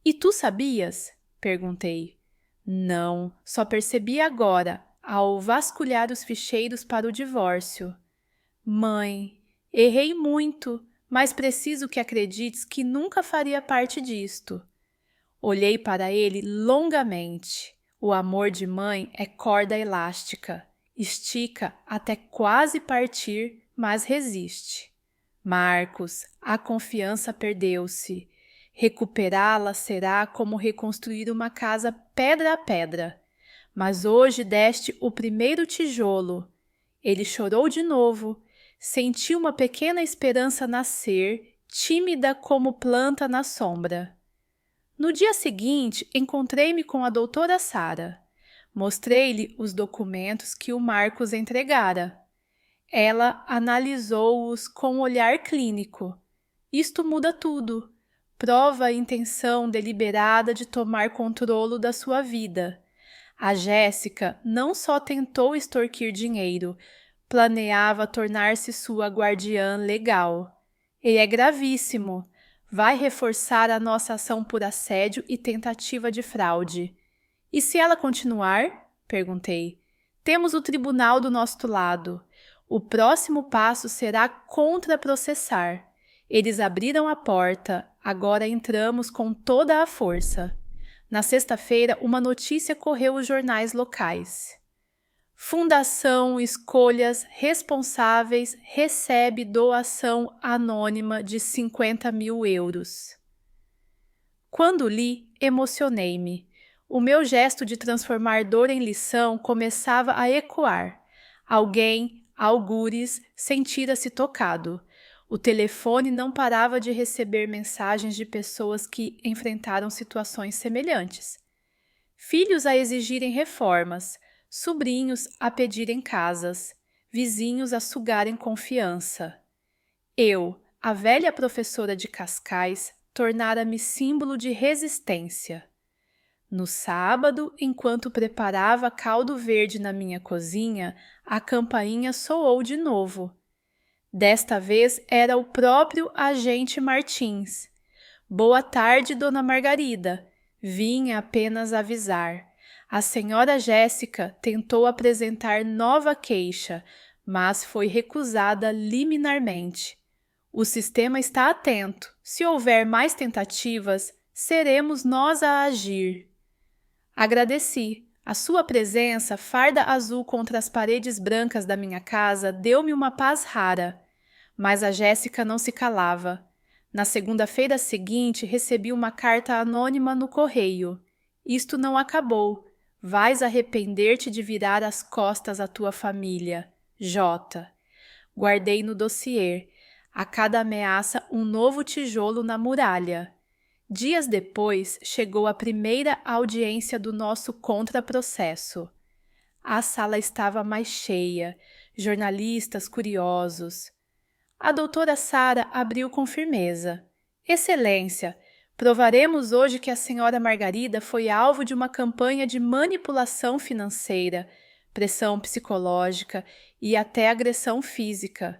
E tu sabias? Perguntei. Não, só percebi agora, ao vasculhar os ficheiros para o divórcio. Mãe, errei muito, mas preciso que acredites que nunca faria parte disto. Olhei para ele longamente. O amor de mãe é corda elástica. Estica até quase partir, mas resiste. Marcos, a confiança perdeu-se. Recuperá-la será como reconstruir uma casa pedra a pedra. Mas hoje deste o primeiro tijolo. Ele chorou de novo. Senti uma pequena esperança nascer, tímida como planta na sombra. No dia seguinte, encontrei-me com a doutora Sara. Mostrei-lhe os documentos que o Marcos entregara. Ela analisou-os com um olhar clínico. Isto muda tudo. Prova a intenção deliberada de tomar controle da sua vida. A Jéssica não só tentou extorquir dinheiro, planeava tornar-se sua guardiã legal. E é gravíssimo. Vai reforçar a nossa ação por assédio e tentativa de fraude. E se ela continuar? Perguntei. Temos o tribunal do nosso lado. O próximo passo será contraprocessar. Eles abriram a porta, agora entramos com toda a força. Na sexta-feira, uma notícia correu os jornais locais. Fundação Escolhas Responsáveis recebe doação anônima de 50 mil euros. Quando li, emocionei-me. O meu gesto de transformar dor em lição começava a ecoar. Alguém, algures, sentira-se tocado. O telefone não parava de receber mensagens de pessoas que enfrentaram situações semelhantes. Filhos a exigirem reformas, sobrinhos a pedirem casas, vizinhos a sugarem confiança. Eu, a velha professora de Cascais, tornara-me símbolo de resistência. No sábado, enquanto preparava caldo verde na minha cozinha, a campainha soou de novo. Desta vez era o próprio agente Martins. Boa tarde, dona Margarida. Vinha apenas avisar. A senhora Jéssica tentou apresentar nova queixa, mas foi recusada liminarmente. O sistema está atento. Se houver mais tentativas, seremos nós a agir. Agradeci. A sua presença, farda azul contra as paredes brancas da minha casa, deu-me uma paz rara. Mas a Jéssica não se calava. Na segunda-feira seguinte, recebi uma carta anônima no correio. Isto não acabou. Vais arrepender-te de virar as costas à tua família. J. Guardei no dossiê. A cada ameaça, um novo tijolo na muralha. Dias depois, chegou a primeira audiência do nosso contraprocesso. A sala estava mais cheia, jornalistas curiosos. A doutora Sara abriu com firmeza. Excelência, provaremos hoje que a senhora Margarida foi alvo de uma campanha de manipulação financeira, pressão psicológica e até agressão física.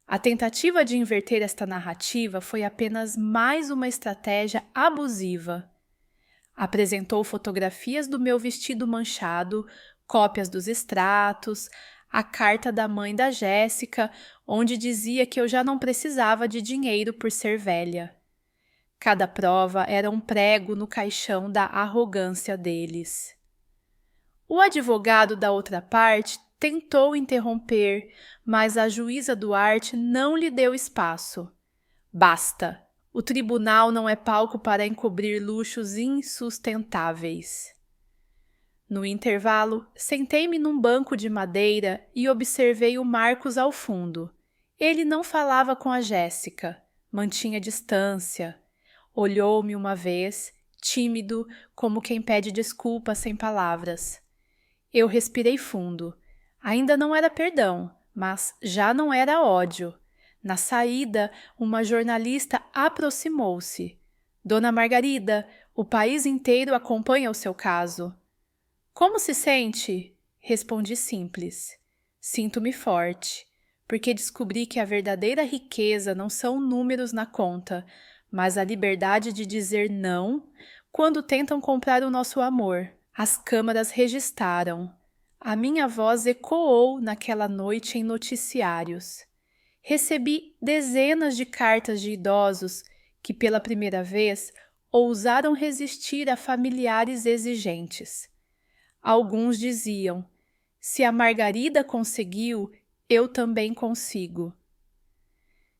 A tentativa de inverter esta narrativa foi apenas mais uma estratégia abusiva. Apresentou fotografias do meu vestido manchado, cópias dos extratos, a carta da mãe da Jéssica, onde dizia que eu já não precisava de dinheiro por ser velha. Cada prova era um prego no caixão da arrogância deles. O advogado da outra parte tentou interromper, mas a juíza Duarte não lhe deu espaço. Basta! O tribunal não é palco para encobrir luxos insustentáveis. No intervalo, sentei-me num banco de madeira e observei o Marcos ao fundo. Ele não falava com a Jéssica, mantinha distância. Olhou-me uma vez, tímido, como quem pede desculpa sem palavras. Eu respirei fundo. Ainda não era perdão, mas já não era ódio. Na saída, uma jornalista aproximou-se. Dona Margarida, o país inteiro acompanha o seu caso. Como se sente? Respondi simples. Sinto-me forte, porque descobri que a verdadeira riqueza não são números na conta, mas a liberdade de dizer não quando tentam comprar o nosso amor. As câmaras registraram. A minha voz ecoou naquela noite em noticiários. Recebi dezenas de cartas de idosos que, pela primeira vez, ousaram resistir a familiares exigentes. Alguns diziam: se a Margarida conseguiu, eu também consigo.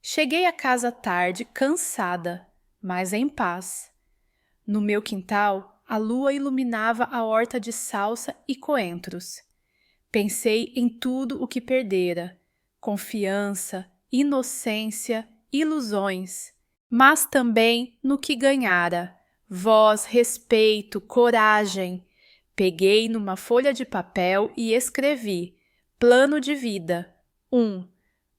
Cheguei a casa tarde, cansada, mas em paz. No meu quintal, a lua iluminava a horta de salsa e coentros. Pensei em tudo o que perdera: confiança, inocência, ilusões, mas também no que ganhara: voz, respeito, coragem. Peguei numa folha de papel e escrevi: plano de vida. 1.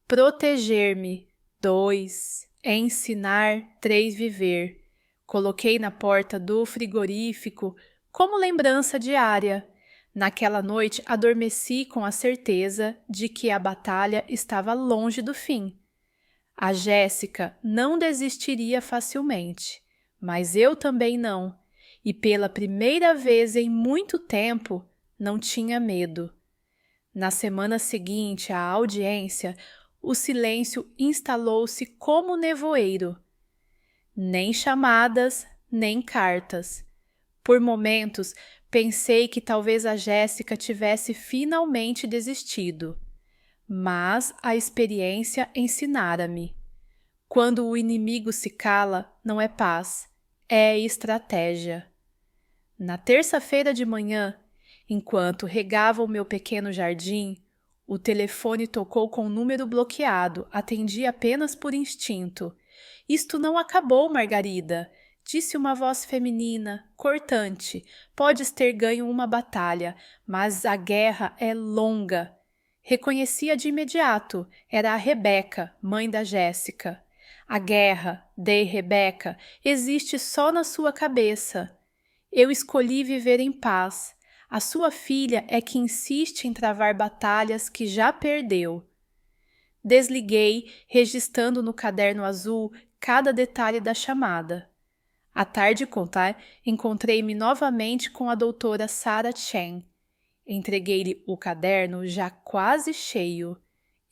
Proteger-me. 2. Ensinar. 3. Viver. Coloquei na porta do frigorífico como lembrança diária. Naquela noite adormeci com a certeza de que a batalha estava longe do fim. A Jéssica não desistiria facilmente, mas eu também não, e pela primeira vez em muito tempo não tinha medo. Na semana seguinte à audiência, o silêncio instalou-se como nevoeiro. Nem chamadas, nem cartas. Por momentos, pensei que talvez a Jéssica tivesse finalmente desistido. Mas a experiência ensinara-me. Quando o inimigo se cala, não é paz, é estratégia. Na terça-feira de manhã, enquanto regava o meu pequeno jardim, o telefone tocou com o número bloqueado, atendi apenas por instinto. Isto não acabou, Margarida, disse uma voz feminina, cortante. Podes ter ganho uma batalha, mas a guerra é longa. Reconhecia de imediato, era a Rebeca, mãe da Jéssica. A guerra, de Rebeca, existe só na sua cabeça. Eu escolhi viver em paz. A sua filha é que insiste em travar batalhas que já perdeu. Desliguei, registrando no caderno azul cada detalhe da chamada. À tarde contar, encontrei-me novamente com a doutora Sarah Chen. Entreguei-lhe o caderno já quase cheio.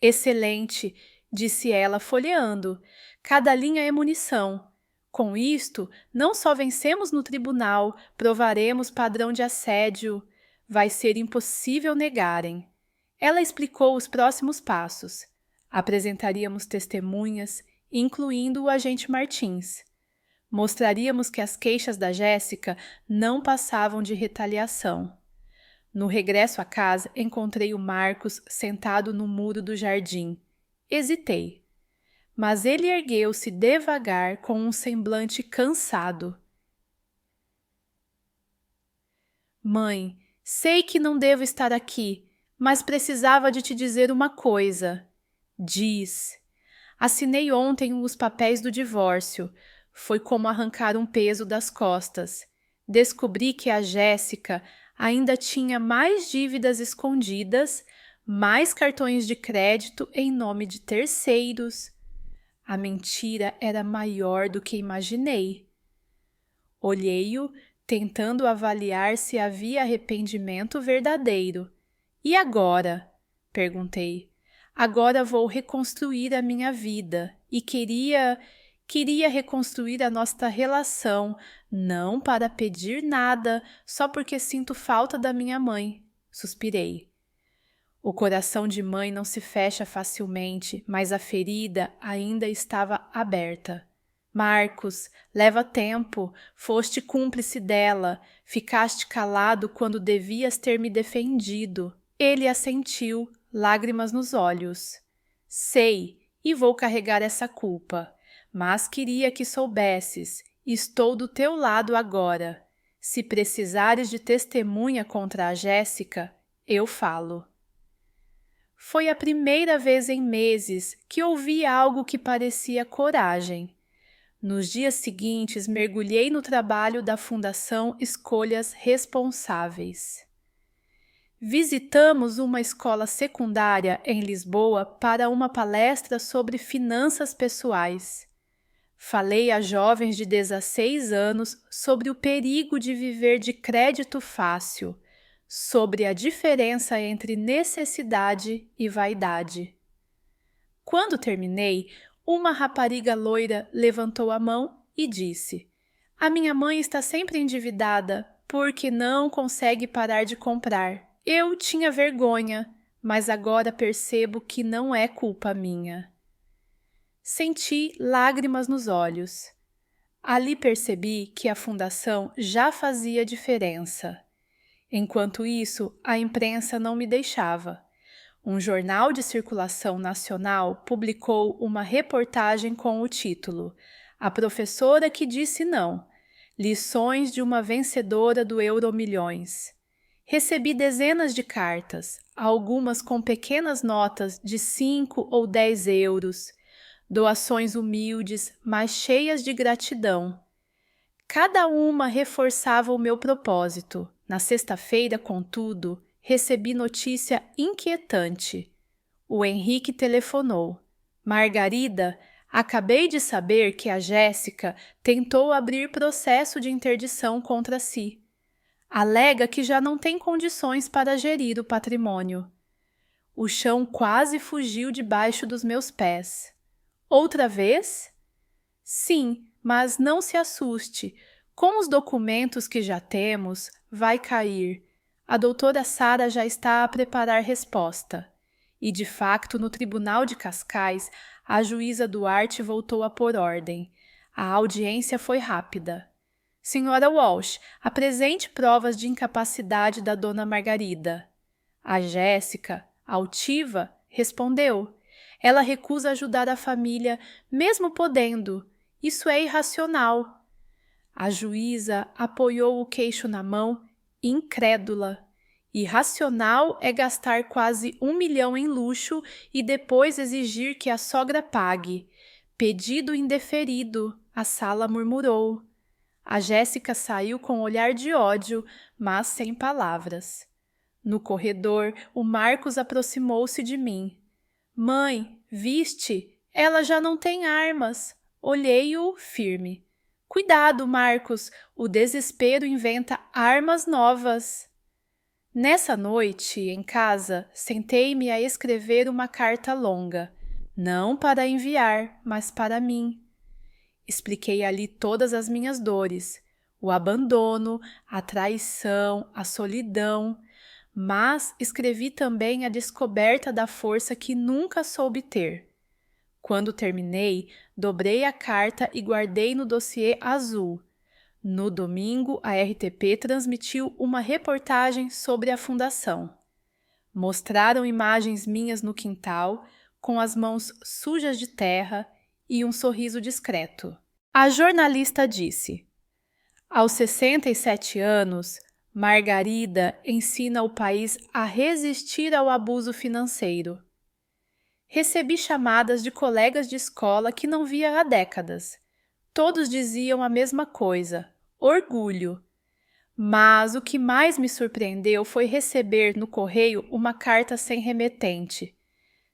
Excelente, disse ela folheando. Cada linha é munição. Com isto, não só vencemos no tribunal, provaremos padrão de assédio. Vai ser impossível negarem. Ela explicou os próximos passos. Apresentaríamos testemunhas, incluindo o agente Martins. Mostraríamos que as queixas da Jéssica não passavam de retaliação. No regresso à casa, encontrei o Marcos sentado no muro do jardim. Hesitei. Mas ele ergueu-se devagar com um semblante cansado. Mãe, sei que não devo estar aqui, mas precisava de te dizer uma coisa. Diz. Assinei ontem os papéis do divórcio. Foi como arrancar um peso das costas. Descobri que a Jéssica ainda tinha mais dívidas escondidas, mais cartões de crédito em nome de terceiros. A mentira era maior do que imaginei. Olhei-o, tentando avaliar se havia arrependimento verdadeiro. E agora? Perguntei. Agora vou reconstruir a minha vida e queria reconstruir a nossa relação, não para pedir nada, só porque sinto falta da minha mãe. Suspirei. O coração de mãe não se fecha facilmente, mas a ferida ainda estava aberta. Marcos, leva tempo, foste cúmplice dela, ficaste calado quando devias ter me defendido. Ele assentiu, lágrimas nos olhos. Sei, e vou carregar essa culpa, mas queria que soubesses, estou do teu lado agora. Se precisares de testemunha contra a Jéssica, eu falo. Foi a primeira vez em meses que ouvi algo que parecia coragem. Nos dias seguintes, mergulhei no trabalho da Fundação Escolhas Responsáveis. Visitamos uma escola secundária em Lisboa para uma palestra sobre finanças pessoais. Falei a jovens de 16 anos sobre o perigo de viver de crédito fácil, sobre a diferença entre necessidade e vaidade. Quando terminei, uma rapariga loira levantou a mão e disse: "A minha mãe está sempre endividada porque não consegue parar de comprar. Eu tinha vergonha, mas agora percebo que não é culpa minha." Senti lágrimas nos olhos. Ali percebi que a fundação já fazia diferença. Enquanto isso, a imprensa não me deixava. Um jornal de circulação nacional publicou uma reportagem com o título "A professora que disse não. Lições de uma vencedora do Euromilhões." Recebi dezenas de cartas, algumas com pequenas notas de 5 ou 10 euros, doações humildes, mas cheias de gratidão. Cada uma reforçava o meu propósito. Na sexta-feira, contudo, recebi notícia inquietante. O Henrique telefonou. "Margarida, acabei de saber que a Jéssica tentou abrir processo de interdição contra si. Alega que já não tem condições para gerir o patrimônio." O chão quase fugiu debaixo dos meus pés. "Outra vez?" "Sim, mas não se assuste. Com os documentos que já temos, vai cair. A doutora Sara já está a preparar resposta." E, de facto, no Tribunal de Cascais, a juíza Duarte voltou a pôr ordem. A audiência foi rápida. "Senhora Walsh, apresente provas de incapacidade da dona Margarida." A Jéssica, altiva, respondeu: "Ela recusa ajudar a família, mesmo podendo. Isso é irracional." A juíza apoiou o queixo na mão, incrédula. Irracional é gastar quase 1 milhão em luxo e depois exigir que a sogra pague. Pedido indeferido, a sala murmurou. A Jéssica saiu com olhar de ódio, mas sem palavras. No corredor, o Marcos aproximou-se de mim. "Mãe, viste? Ela já não tem armas." Olhei-o firme. "Cuidado, Marcos, o desespero inventa armas novas." Nessa noite, em casa, sentei-me a escrever uma carta longa, não para enviar, mas para mim. Expliquei ali todas as minhas dores, o abandono, a traição, a solidão, mas escrevi também a descoberta da força que nunca soube ter. Quando terminei, dobrei a carta e guardei no dossiê azul. No domingo, a RTP transmitiu uma reportagem sobre a fundação. Mostraram imagens minhas no quintal, com as mãos sujas de terra e um sorriso discreto. A jornalista disse: "Aos 67 anos, Margarida ensina o país a resistir ao abuso financeiro." Recebi chamadas de colegas de escola que não via há décadas. Todos diziam a mesma coisa: orgulho. Mas o que mais me surpreendeu foi receber no correio uma carta sem remetente.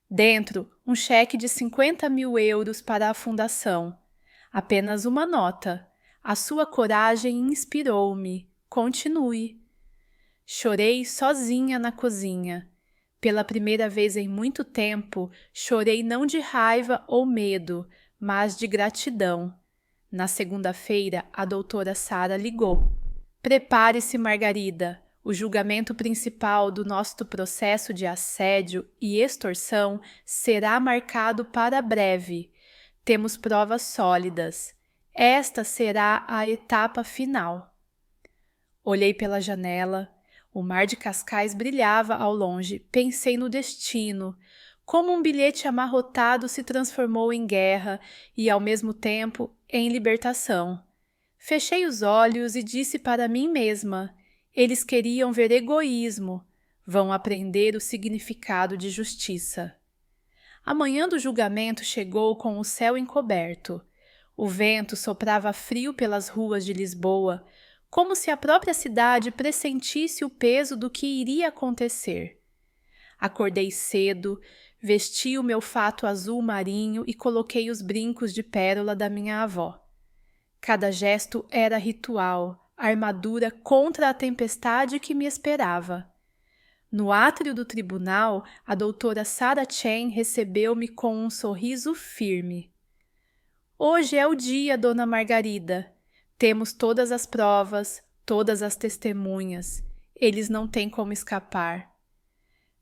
Dentro, um cheque de 50 mil euros para a fundação. Apenas uma nota. "A sua coragem inspirou-me. Continue." Chorei sozinha na cozinha. Pela primeira vez em muito tempo, chorei não de raiva ou medo, mas de gratidão. Na segunda-feira, a doutora Sara ligou. "Prepare-se, Margarida. O julgamento principal do nosso processo de assédio e extorsão será marcado para breve. Temos provas sólidas. Esta será a etapa final. Olhei pela janela. O mar de Cascais brilhava ao longe. Pensei no destino. Como um bilhete amarrotado se transformou em guerra e, ao mesmo tempo, em libertação. Fechei os olhos e disse para mim mesma: eles queriam ver egoísmo, vão aprender o significado de justiça. A manhã do julgamento chegou com o céu encoberto. O vento soprava frio pelas ruas de Lisboa, como se a própria cidade pressentisse o peso do que iria acontecer. Acordei cedo, vesti o meu fato azul marinho e coloquei os brincos de pérola da minha avó. Cada gesto era ritual, armadura contra a tempestade que me esperava. No átrio do tribunal, a doutora Sarah Chen recebeu-me com um sorriso firme. Hoje é o dia, dona Margarida. Temos todas as provas, todas as testemunhas. Eles não têm como escapar.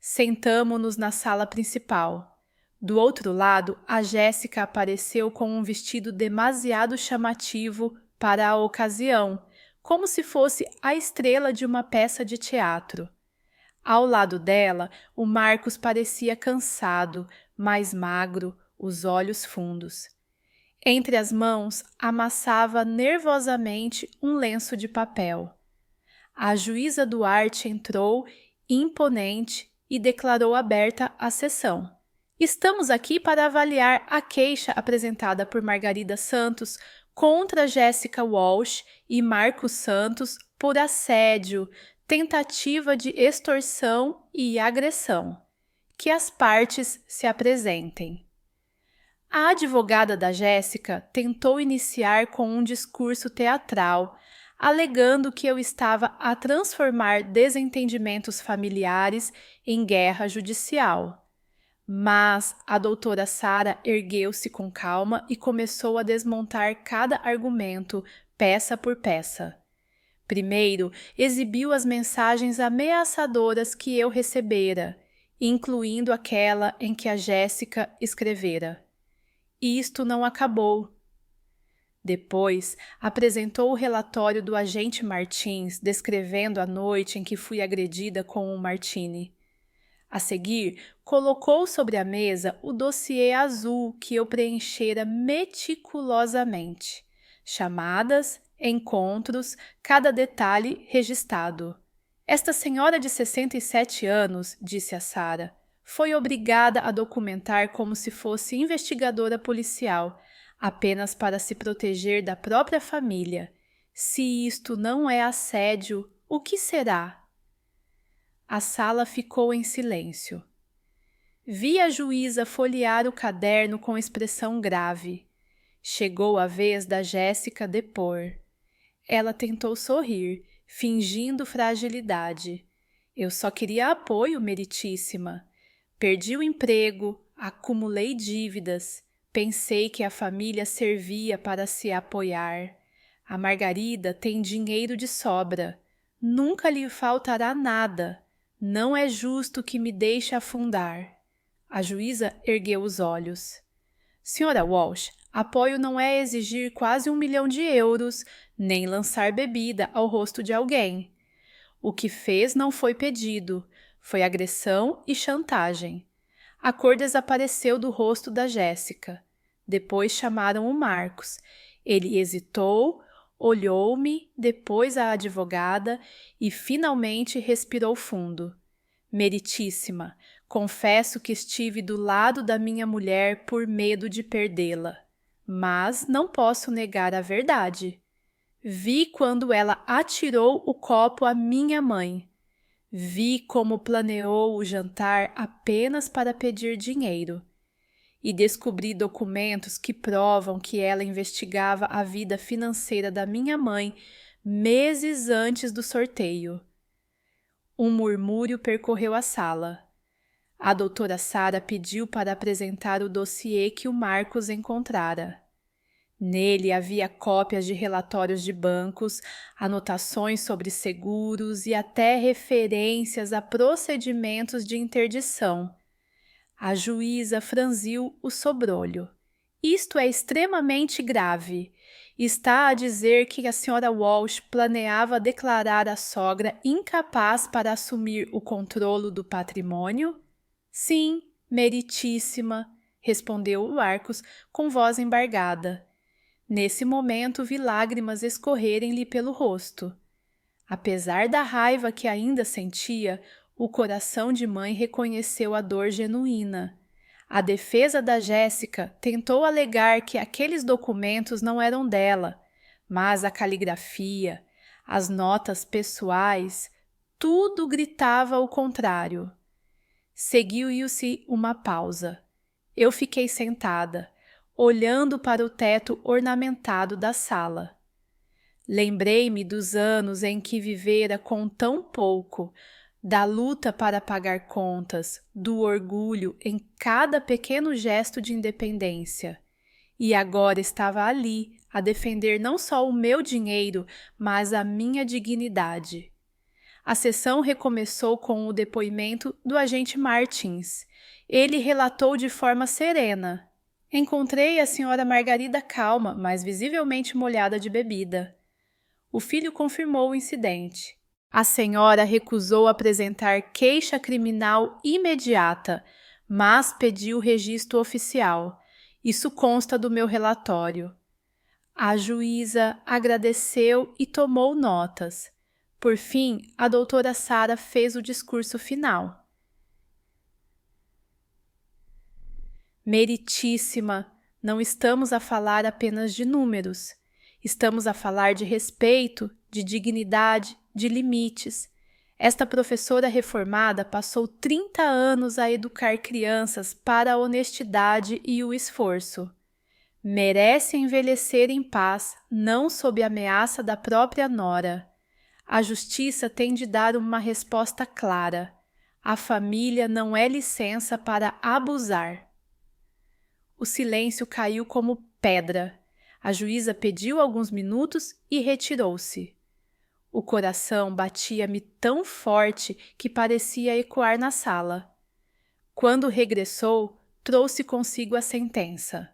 Sentamo-nos na sala principal. Do outro lado, a Jéssica apareceu com um vestido demasiado chamativo para a ocasião, como se fosse a estrela de uma peça de teatro. Ao lado dela, o Marcos parecia cansado, mais magro, os olhos fundos. Entre as mãos, amassava nervosamente um lenço de papel. A juíza Duarte entrou, imponente, e declarou aberta a sessão. Estamos aqui para avaliar a queixa apresentada por Margarida Santos contra Jéssica Walsh e Marcos Santos por assédio, tentativa de extorsão e agressão. Que as partes se apresentem. A advogada da Jéssica tentou iniciar com um discurso teatral, alegando que eu estava a transformar desentendimentos familiares em guerra judicial. Mas a doutora Sarah ergueu-se com calma e começou a desmontar cada argumento, peça por peça. Primeiro, exibiu as mensagens ameaçadoras que eu recebera, incluindo aquela em que a Jéssica escrevera. Isto não acabou. Depois, apresentou o relatório do agente Martins, descrevendo a noite em que fui agredida com um martini. A seguir, colocou sobre a mesa o dossiê azul que eu preenchera meticulosamente. Chamadas, encontros, cada detalhe registrado. Esta senhora de 67 anos, disse a Sarah, foi obrigada a documentar como se fosse investigadora policial, apenas para se proteger da própria família. Se isto não é assédio, o que será? A sala ficou em silêncio. Vi a juíza folhear o caderno com expressão grave. Chegou a vez da Jéssica depor. Ela tentou sorrir, fingindo fragilidade. Eu só queria apoio, meritíssima. Perdi o emprego, acumulei dívidas. Pensei que a família servia para se apoiar. A Margarida tem dinheiro de sobra. Nunca lhe faltará nada. Não é justo que me deixe afundar. A juíza ergueu os olhos. Senhora Walsh, apoio não é exigir quase 1 milhão de euros, nem lançar bebida ao rosto de alguém. O que fez não foi pedido, foi agressão e chantagem. A cor desapareceu do rosto da Jéssica. Depois chamaram o Marcos. Ele hesitou, olhou-me, depois a advogada e finalmente respirou fundo. Meritíssima, confesso que estive do lado da minha mulher por medo de perdê-la, mas não posso negar a verdade. Vi quando ela atirou o copo à minha mãe. Vi como planeou o jantar apenas para pedir dinheiro. E descobri documentos que provam que ela investigava a vida financeira da minha mãe meses antes do sorteio. Um murmúrio percorreu a sala. A doutora Sarah pediu para apresentar o dossiê que o Marcos encontrara. Nele havia cópias de relatórios de bancos, anotações sobre seguros e até referências a procedimentos de interdição. A juíza franziu o sobrolho. Isto é extremamente grave. Está a dizer que a senhora Walsh planeava declarar a sogra incapaz para assumir o controlo do patrimônio? Sim, meritíssima, respondeu o Arcos com voz embargada. Nesse momento vi lágrimas escorrerem-lhe pelo rosto. Apesar da raiva que ainda sentia, o coração de mãe reconheceu a dor genuína. A defesa da Jéssica tentou alegar que aqueles documentos não eram dela, mas a caligrafia, as notas pessoais, tudo gritava o contrário. Seguiu-se uma pausa. Eu fiquei sentada, olhando para o teto ornamentado da sala. Lembrei-me dos anos em que vivera com tão pouco, da luta para pagar contas, do orgulho em cada pequeno gesto de independência. E agora estava ali, a defender não só o meu dinheiro, mas a minha dignidade. A sessão recomeçou com o depoimento do agente Martins. Ele relatou de forma serena. Encontrei a senhora Margarida calma, mas visivelmente molhada de bebida. O filho confirmou o incidente. A senhora recusou apresentar queixa criminal imediata, mas pediu registro oficial. Isso consta do meu relatório. A juíza agradeceu e tomou notas. Por fim, a doutora Sara fez o discurso final. Meritíssima, não estamos a falar apenas de números. Estamos a falar de respeito, de dignidade, de limites. Esta professora reformada passou 30 anos a educar crianças para a honestidade e o esforço. Merece envelhecer em paz, não sob a ameaça da própria nora. A justiça tem de dar uma resposta clara. A família não é licença para abusar. O silêncio caiu como pedra. A juíza pediu alguns minutos e retirou-se. O coração batia-me tão forte que parecia ecoar na sala. Quando regressou, trouxe consigo a sentença.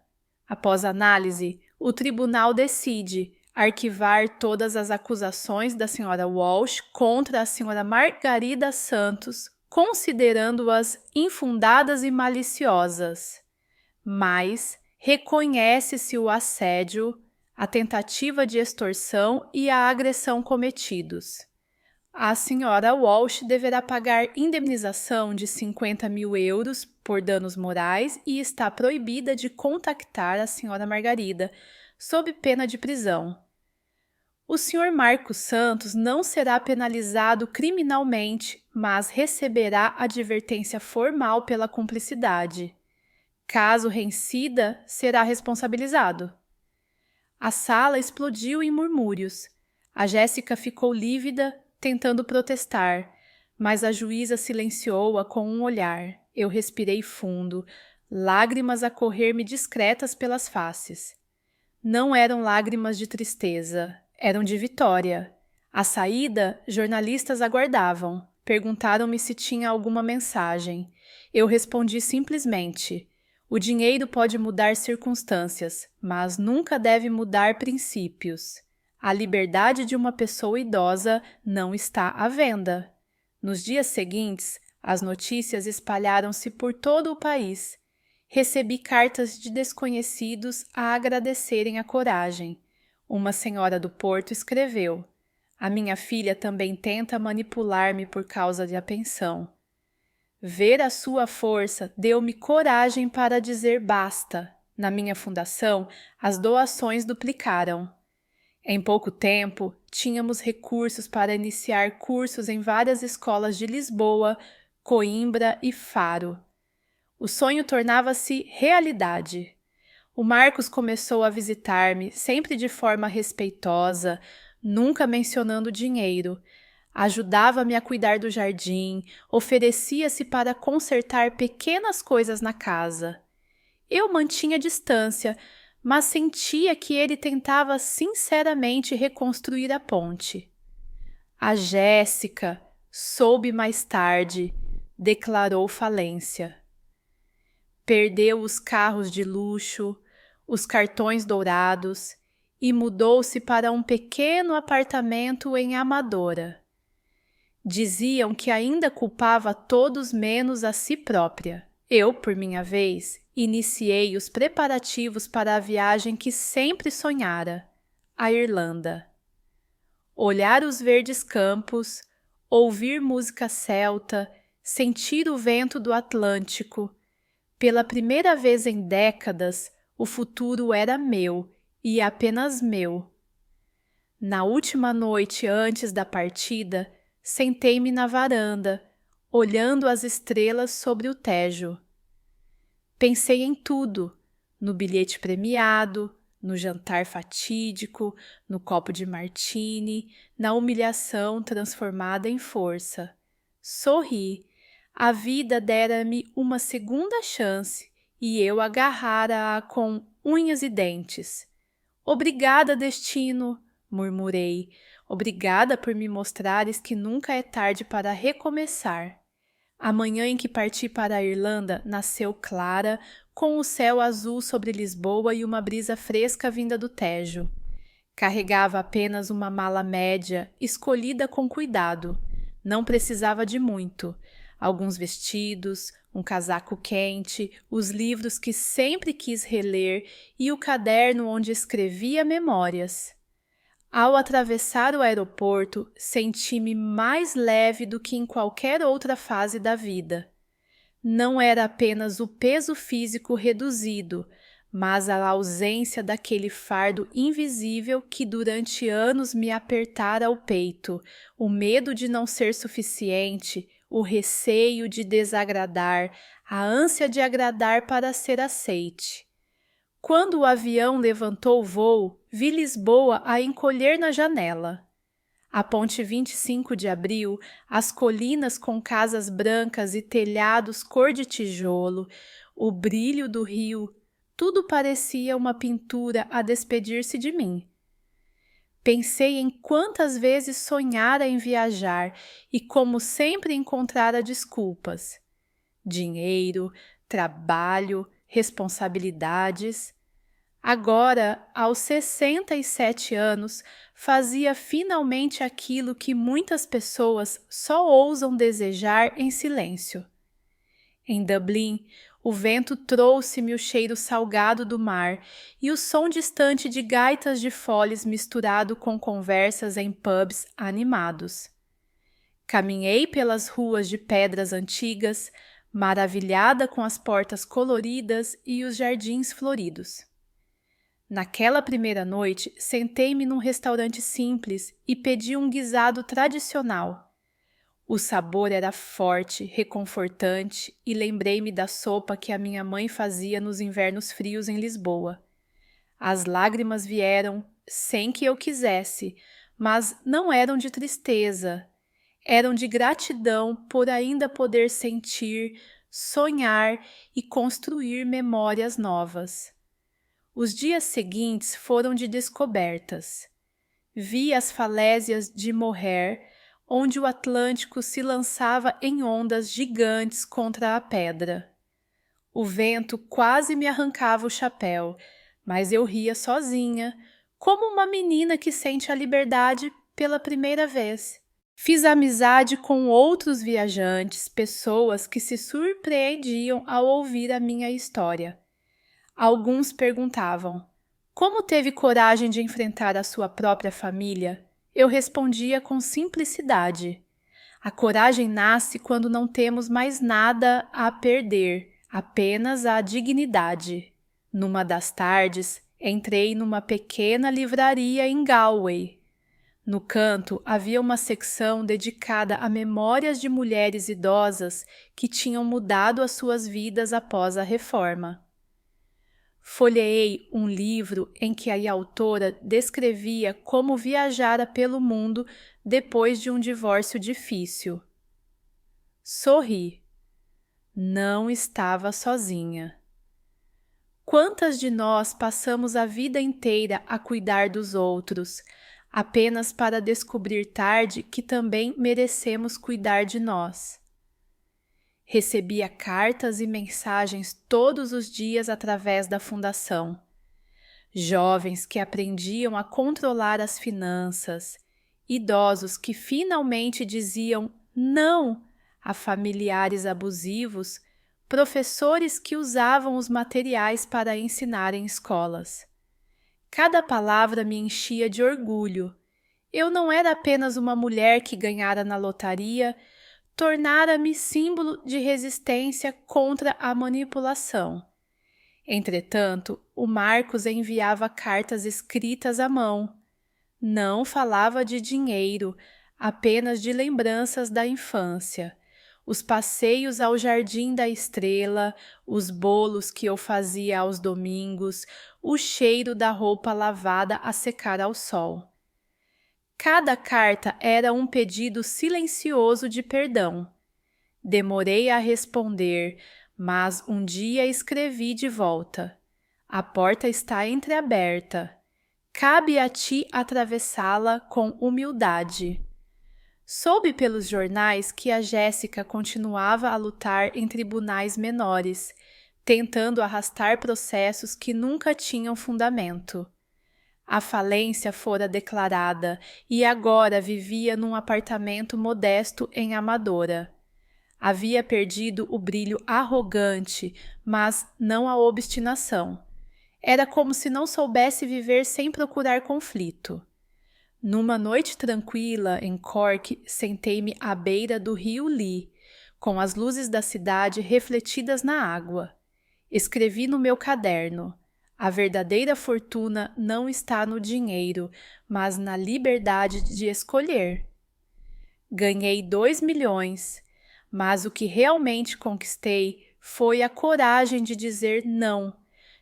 Após análise, o tribunal decide arquivar todas as acusações da senhora Walsh contra a senhora Margarida Santos, considerando-as infundadas e maliciosas. Mas reconhece-se o assédio, a tentativa de extorsão e a agressão cometidos. A senhora Walsh deverá pagar indemnização de 50.000 euros por danos morais e está proibida de contactar a senhora Margarida, sob pena de prisão. O senhor Marcos Santos não será penalizado criminalmente, mas receberá advertência formal pela cumplicidade. Caso reincida, será responsabilizado. A sala explodiu em murmúrios. A Jéssica ficou lívida, tentando protestar, mas a juíza silenciou-a com um olhar. Eu respirei fundo, lágrimas a correr-me discretas pelas faces. Não eram lágrimas de tristeza, eram de vitória. À saída, jornalistas aguardavam. Perguntaram-me se tinha alguma mensagem. Eu respondi simplesmente: o dinheiro pode mudar circunstâncias, mas nunca deve mudar princípios. A liberdade de uma pessoa idosa não está à venda. Nos dias seguintes, as notícias espalharam-se por todo o país. Recebi cartas de desconhecidos a agradecerem a coragem. Uma senhora do Porto escreveu: a minha filha também tenta manipular-me por causa da pensão. Ver a sua força deu-me coragem para dizer basta. Na minha fundação, as doações duplicaram. Em pouco tempo, tínhamos recursos para iniciar cursos em várias escolas de Lisboa, Coimbra e Faro. O sonho tornava-se realidade. O Marcos começou a visitar-me, sempre de forma respeitosa, nunca mencionando dinheiro. Ajudava-me a cuidar do jardim, oferecia-se para consertar pequenas coisas na casa. Eu mantinha distância, mas sentia que ele tentava sinceramente reconstruir a ponte. A Jéssica, soube mais tarde, declarou falência. Perdeu os carros de luxo, os cartões dourados e mudou-se para um pequeno apartamento em Amadora. Diziam que ainda culpava todos menos a si própria. Eu, por minha vez, iniciei os preparativos para a viagem que sempre sonhara, a Irlanda. Olhar os verdes campos, ouvir música celta, sentir o vento do Atlântico. Pela primeira vez em décadas, o futuro era meu e apenas meu. Na última noite antes da partida, sentei-me na varanda, olhando as estrelas sobre o Tejo. Pensei em tudo, no bilhete premiado, no jantar fatídico, no copo de martini, na humilhação transformada em força. Sorri. A vida dera-me uma segunda chance e eu agarrara-a com unhas e dentes. Obrigada, destino, murmurei. Obrigada por me mostrares que nunca é tarde para recomeçar. A manhã em que parti para a Irlanda nasceu clara, com o céu azul sobre Lisboa e uma brisa fresca vinda do Tejo. Carregava apenas uma mala média, escolhida com cuidado. Não precisava de muito. Alguns vestidos, um casaco quente, os livros que sempre quis reler e o caderno onde escrevia memórias. Ao atravessar o aeroporto, senti-me mais leve do que em qualquer outra fase da vida. Não era apenas o peso físico reduzido, mas a ausência daquele fardo invisível que durante anos me apertara o peito, o medo de não ser suficiente, o receio de desagradar, a ânsia de agradar para ser aceite. Quando o avião levantou o voo, vi Lisboa a encolher na janela. A ponte 25 de abril, as colinas com casas brancas e telhados cor de tijolo, o brilho do rio, tudo parecia uma pintura a despedir-se de mim. Pensei em quantas vezes sonhara em viajar e como sempre encontrara desculpas. Dinheiro, trabalho, responsabilidades. Agora, aos 67 anos, fazia finalmente aquilo que muitas pessoas só ousam desejar em silêncio. Em Dublin, o vento trouxe-me o cheiro salgado do mar e o som distante de gaitas de foles misturado com conversas em pubs animados. Caminhei pelas ruas de pedras antigas, maravilhada com as portas coloridas e os jardins floridos. Naquela primeira noite, sentei-me num restaurante simples e pedi um guisado tradicional. O sabor era forte, reconfortante e lembrei-me da sopa que a minha mãe fazia nos invernos frios em Lisboa. As lágrimas vieram sem que eu quisesse, mas não eram de tristeza. Eram de gratidão por ainda poder sentir, sonhar e construir memórias novas. Os dias seguintes foram de descobertas. Vi as falésias de Moher, onde o Atlântico se lançava em ondas gigantes contra a pedra. O vento quase me arrancava o chapéu, mas eu ria sozinha, como uma menina que sente a liberdade pela primeira vez. Fiz amizade com outros viajantes, pessoas que se surpreendiam ao ouvir a minha história. Alguns perguntavam: como teve coragem de enfrentar a sua própria família? Eu respondia com simplicidade: a coragem nasce quando não temos mais nada a perder, apenas a dignidade. Numa das tardes, entrei numa pequena livraria em Galway. No canto havia uma secção dedicada a memórias de mulheres idosas que tinham mudado as suas vidas após a reforma. Folheei um livro em que a autora descrevia como viajara pelo mundo depois de um divórcio difícil. Sorri. Não estava sozinha. Quantas de nós passamos a vida inteira a cuidar dos outros, apenas para descobrir tarde que também merecemos cuidar de nós? Recebia cartas e mensagens todos os dias através da fundação. Jovens que aprendiam a controlar as finanças, idosos que finalmente diziam não a familiares abusivos, professores que usavam os materiais para ensinar em escolas. Cada palavra me enchia de orgulho. Eu não era apenas uma mulher que ganhara na lotaria, tornara-me símbolo de resistência contra a manipulação. Entretanto, o Marcos enviava cartas escritas à mão. Não falava de dinheiro, apenas de lembranças da infância. Os passeios ao Jardim da Estrela, os bolos que eu fazia aos domingos, o cheiro da roupa lavada a secar ao sol. Cada carta era um pedido silencioso de perdão. Demorei a responder, mas um dia escrevi de volta. A porta está entreaberta. Cabe a ti atravessá-la com humildade. Soube pelos jornais que a Jéssica continuava a lutar em tribunais menores, tentando arrastar processos que nunca tinham fundamento. A falência fora declarada e agora vivia num apartamento modesto em Amadora. Havia perdido o brilho arrogante, mas não a obstinação. Era como se não soubesse viver sem procurar conflito. Numa noite tranquila, em Cork, sentei-me à beira do rio Lee, com as luzes da cidade refletidas na água. Escrevi no meu caderno: a verdadeira fortuna não está no dinheiro, mas na liberdade de escolher. Ganhei 2 milhões, mas o que realmente conquistei foi a coragem de dizer não,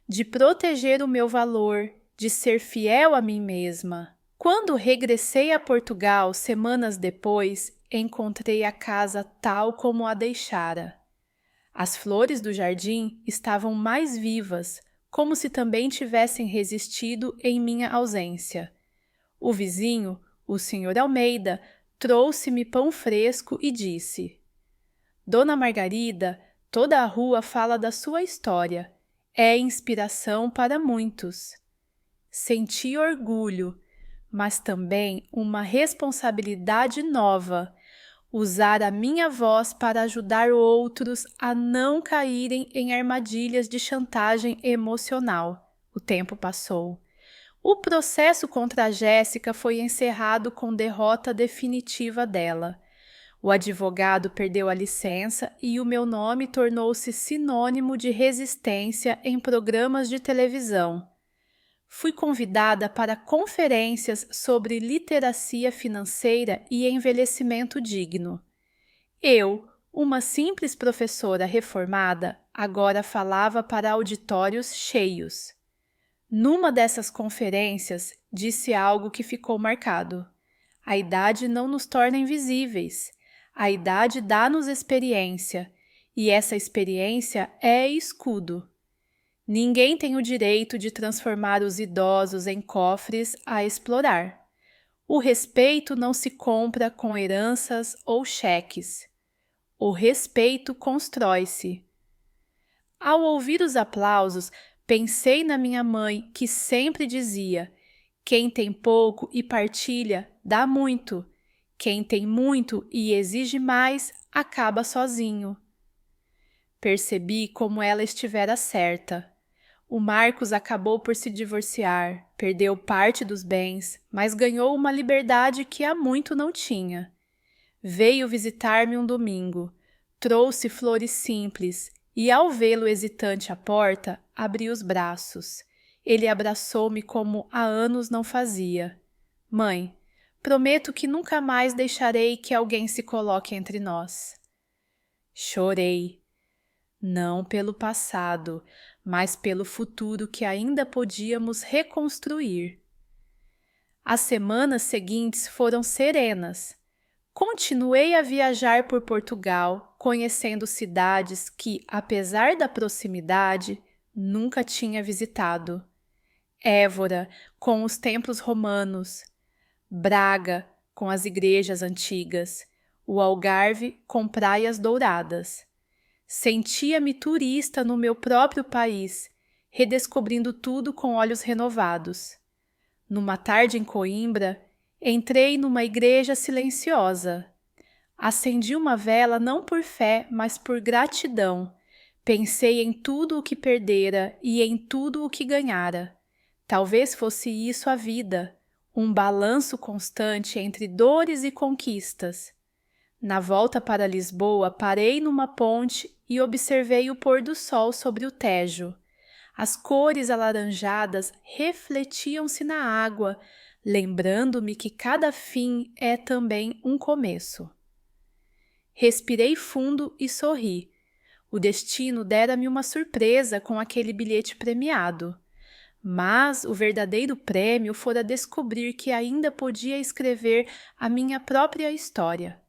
de proteger o meu valor, de ser fiel a mim mesma. Quando regressei a Portugal semanas depois, encontrei a casa tal como a deixara. As flores do jardim estavam mais vivas, como se também tivessem resistido em minha ausência. O vizinho, o Sr. Almeida, trouxe-me pão fresco e disse: Dona Margarida, toda a rua fala da sua história. É inspiração para muitos. Senti orgulho, mas também uma responsabilidade nova, usar a minha voz para ajudar outros a não caírem em armadilhas de chantagem emocional. O tempo passou. O processo contra a Jéssica foi encerrado com derrota definitiva dela. O advogado perdeu a licença e o meu nome tornou-se sinônimo de resistência em programas de televisão. Fui convidada para conferências sobre literacia financeira e envelhecimento digno. Eu, uma simples professora reformada, agora falava para auditórios cheios. Numa dessas conferências, disse algo que ficou marcado. A idade não nos torna invisíveis. A idade dá-nos experiência, e essa experiência é escudo. Ninguém tem o direito de transformar os idosos em cofres a explorar. O respeito não se compra com heranças ou cheques. O respeito constrói-se. Ao ouvir os aplausos, pensei na minha mãe, que sempre dizia: quem tem pouco e partilha, dá muito. Quem tem muito e exige mais, acaba sozinho. Percebi como ela estivera certa. O Marcos acabou por se divorciar, perdeu parte dos bens, mas ganhou uma liberdade que há muito não tinha. Veio visitar-me um domingo, trouxe flores simples e, ao vê-lo hesitante à porta, abri os braços. Ele abraçou-me como há anos não fazia. Mãe, prometo que nunca mais deixarei que alguém se coloque entre nós. Chorei. Não pelo passado, mas pelo futuro que ainda podíamos reconstruir. As semanas seguintes foram serenas. Continuei a viajar por Portugal, conhecendo cidades que, apesar da proximidade, nunca tinha visitado. Évora, com os templos romanos, Braga, com as igrejas antigas, o Algarve, com praias douradas. Sentia-me turista no meu próprio país, redescobrindo tudo com olhos renovados. Numa tarde em Coimbra, entrei numa igreja silenciosa. Acendi uma vela não por fé, mas por gratidão. Pensei em tudo o que perdera e em tudo o que ganhara. Talvez fosse isso a vida, um balanço constante entre dores e conquistas. Na volta para Lisboa, parei numa ponte e observei o pôr do sol sobre o Tejo. As cores alaranjadas refletiam-se na água, lembrando-me que cada fim é também um começo. Respirei fundo e sorri. O destino dera-me uma surpresa com aquele bilhete premiado. Mas o verdadeiro prêmio fora descobrir que ainda podia escrever a minha própria história.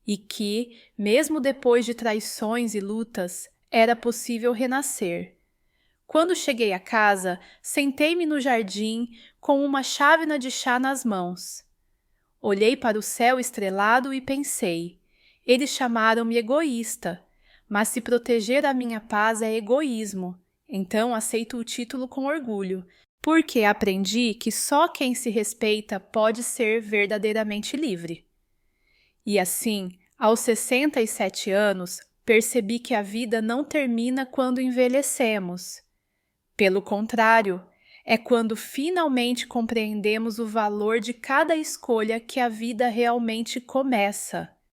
E que, mesmo depois de traições e lutas, era possível renascer. Quando cheguei a casa, sentei-me no jardim com uma chávena de chá nas mãos. Olhei para o céu estrelado e pensei: eles chamaram-me egoísta, mas se proteger a minha paz é egoísmo, então aceito o título com orgulho, porque aprendi que só quem se respeita pode ser verdadeiramente livre. E assim, aos 67 anos, percebi que a vida não termina quando envelhecemos. Pelo contrário, é quando finalmente compreendemos o valor de cada escolha que a vida realmente começa.